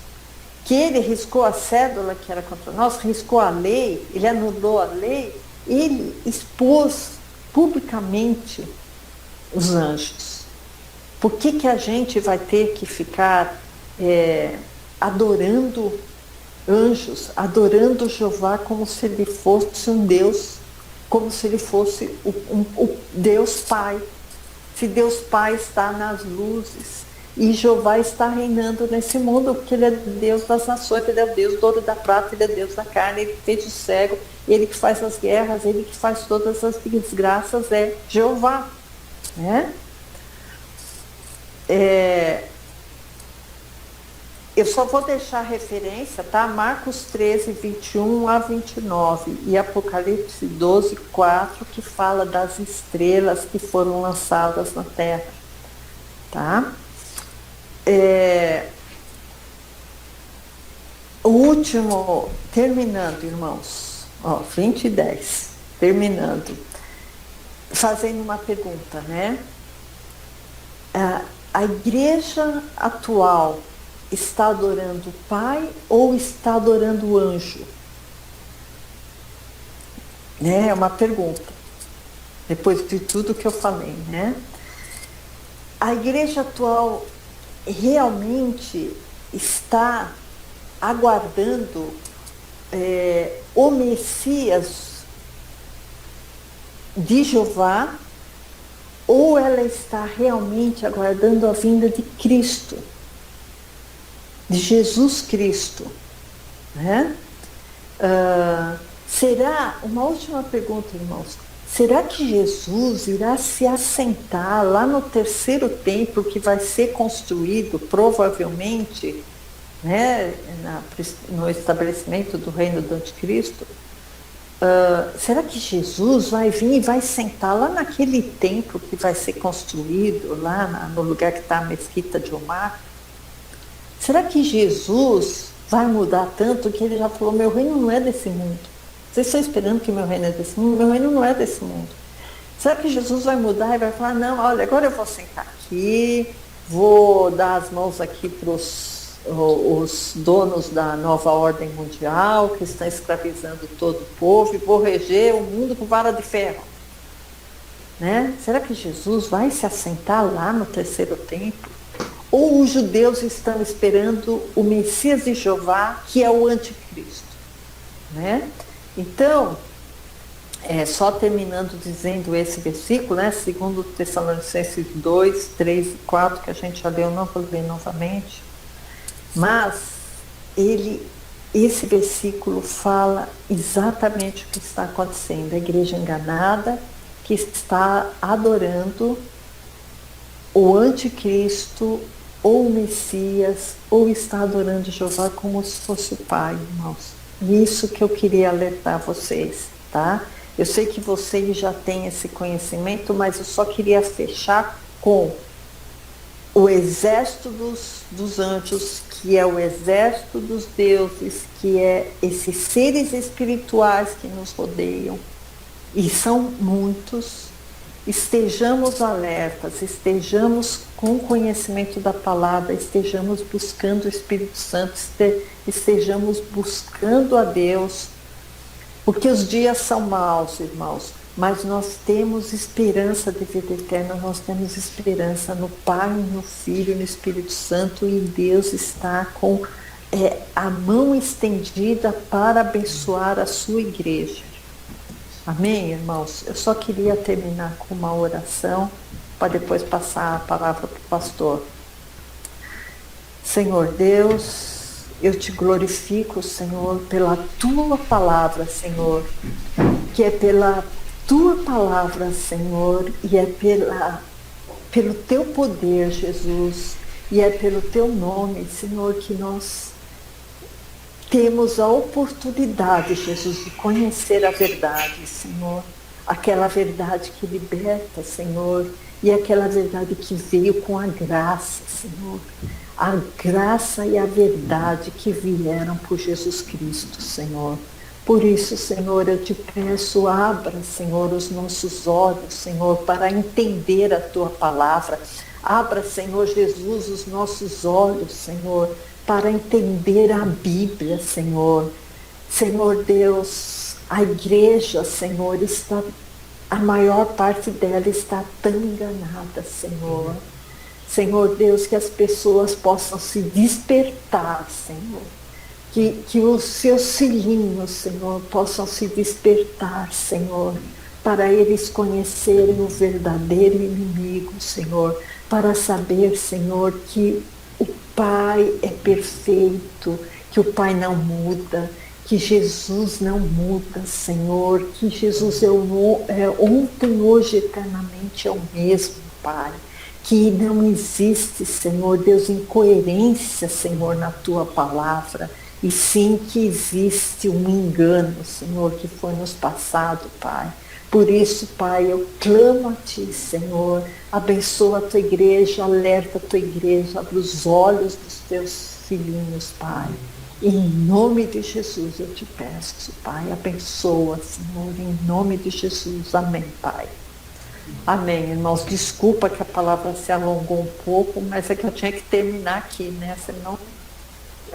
que ele riscou a cédula que era contra nós, riscou a lei, ele anulou a lei, ele expôs publicamente os anjos. Por que a gente vai ter que ficar adorando anjos, adorando Jeová como se ele fosse um Deus, como se ele fosse o Deus Pai? Se Deus Pai está nas luzes e Jeová está reinando nesse mundo, porque ele é Deus das nações, ele é Deus do ouro e da prata, ele é Deus da carne, ele que fez o cego, ele que faz as guerras, ele que faz todas as desgraças, é Jeová, né? Eu só vou deixar a referência, tá? Marcos 13, 21 a 29 e Apocalipse 12, 4, que fala das estrelas que foram lançadas na terra, tá? O último, terminando, irmãos, 20 e 10, terminando, fazendo uma pergunta, né? A igreja atual está adorando o Pai ou está adorando o anjo? É uma pergunta, depois de tudo que eu falei, né? A igreja atual realmente está aguardando o Messias de Jeová, ou ela está realmente aguardando a vinda de Cristo, de Jesus Cristo, né? Será, uma última pergunta, irmãos, será que Jesus irá se assentar lá no terceiro templo que vai ser construído, provavelmente, né, no estabelecimento do reino do anticristo? Será que Jesus vai vir e vai sentar lá naquele templo que vai ser construído, lá no lugar que está a mesquita de Omar? Será que Jesus vai mudar tanto que ele já falou, meu reino não é desse mundo? Vocês estão esperando que meu reino é desse mundo? Meu reino não é desse mundo. Será que Jesus vai mudar e vai falar, não, olha, agora eu vou sentar aqui, vou dar as mãos aqui para os donos da nova ordem mundial, que estão escravizando todo o povo, e vou reger o mundo com vara de ferro, né? Será que Jesus vai se assentar lá no terceiro templo? Ou os judeus estão esperando o Messias de Jeová, que é o anticristo, né? Então, só terminando dizendo esse versículo, né? 2 Tessalonicenses 2, 3 e 4, que a gente já leu, não vou ler novamente. Mas esse versículo fala exatamente o que está acontecendo. A igreja enganada que está adorando o anticristo ou o Messias, ou está adorando Jeová como se fosse o Pai, irmãos. Isso que eu queria alertar vocês, tá? Eu sei que vocês já têm esse conhecimento, mas eu só queria fechar com o exército dos anjos, que é o exército dos deuses, que é esses seres espirituais que nos rodeiam, e são muitos. Estejamos alertas, estejamos com conhecimento da palavra, estejamos buscando o Espírito Santo, estejamos buscando a Deus, porque os dias são maus, irmãos, mas nós temos esperança de vida eterna, nós temos esperança no Pai, no Filho e no Espírito Santo, e Deus está com a mão estendida para abençoar a sua igreja. Amém, irmãos? Eu só queria terminar com uma oração para depois passar a palavra para o pastor. Senhor Deus, Eu te glorifico, Senhor, pela tua palavra, Senhor, que é pela tua palavra, Senhor, e é pelo teu poder, Jesus, e é pelo teu nome, Senhor, que nós temos a oportunidade, Jesus, de conhecer a verdade, Senhor. Aquela verdade que liberta, Senhor, e aquela verdade que veio com a graça, Senhor. A graça e a verdade que vieram por Jesus Cristo, Senhor. Por isso, Senhor, eu te peço, abra, Senhor, os nossos olhos, Senhor, para entender a tua palavra. Abra, Senhor Jesus, os nossos olhos, Senhor, para entender a Bíblia, Senhor. Senhor Deus, a igreja, Senhor, a maior parte dela está tão enganada, Senhor. Senhor Deus, que as pessoas possam se despertar, Senhor. Que os seus filhinhos, Senhor, possam se despertar, Senhor, para eles conhecerem o verdadeiro inimigo, Senhor, para saber, Senhor, que o Pai é perfeito, que o Pai não muda, que Jesus não muda, Senhor, que Jesus é ontem, hoje, eternamente é o mesmo, Pai. Que não existe, Senhor Deus, incoerência, Senhor, na tua palavra, e sim que existe um engano, Senhor, que foi nos passado, Pai. Por isso, Pai, eu clamo a Ti, Senhor, abençoa a Tua igreja, alerta a Tua igreja, abre os olhos dos Teus filhinhos, Pai. Em nome de Jesus eu te peço, Pai, abençoa, Senhor, em nome de Jesus. Amém, Pai. Amém, irmãos. Desculpa que a palavra se alongou um pouco, mas é que eu tinha que terminar aqui, né? Senão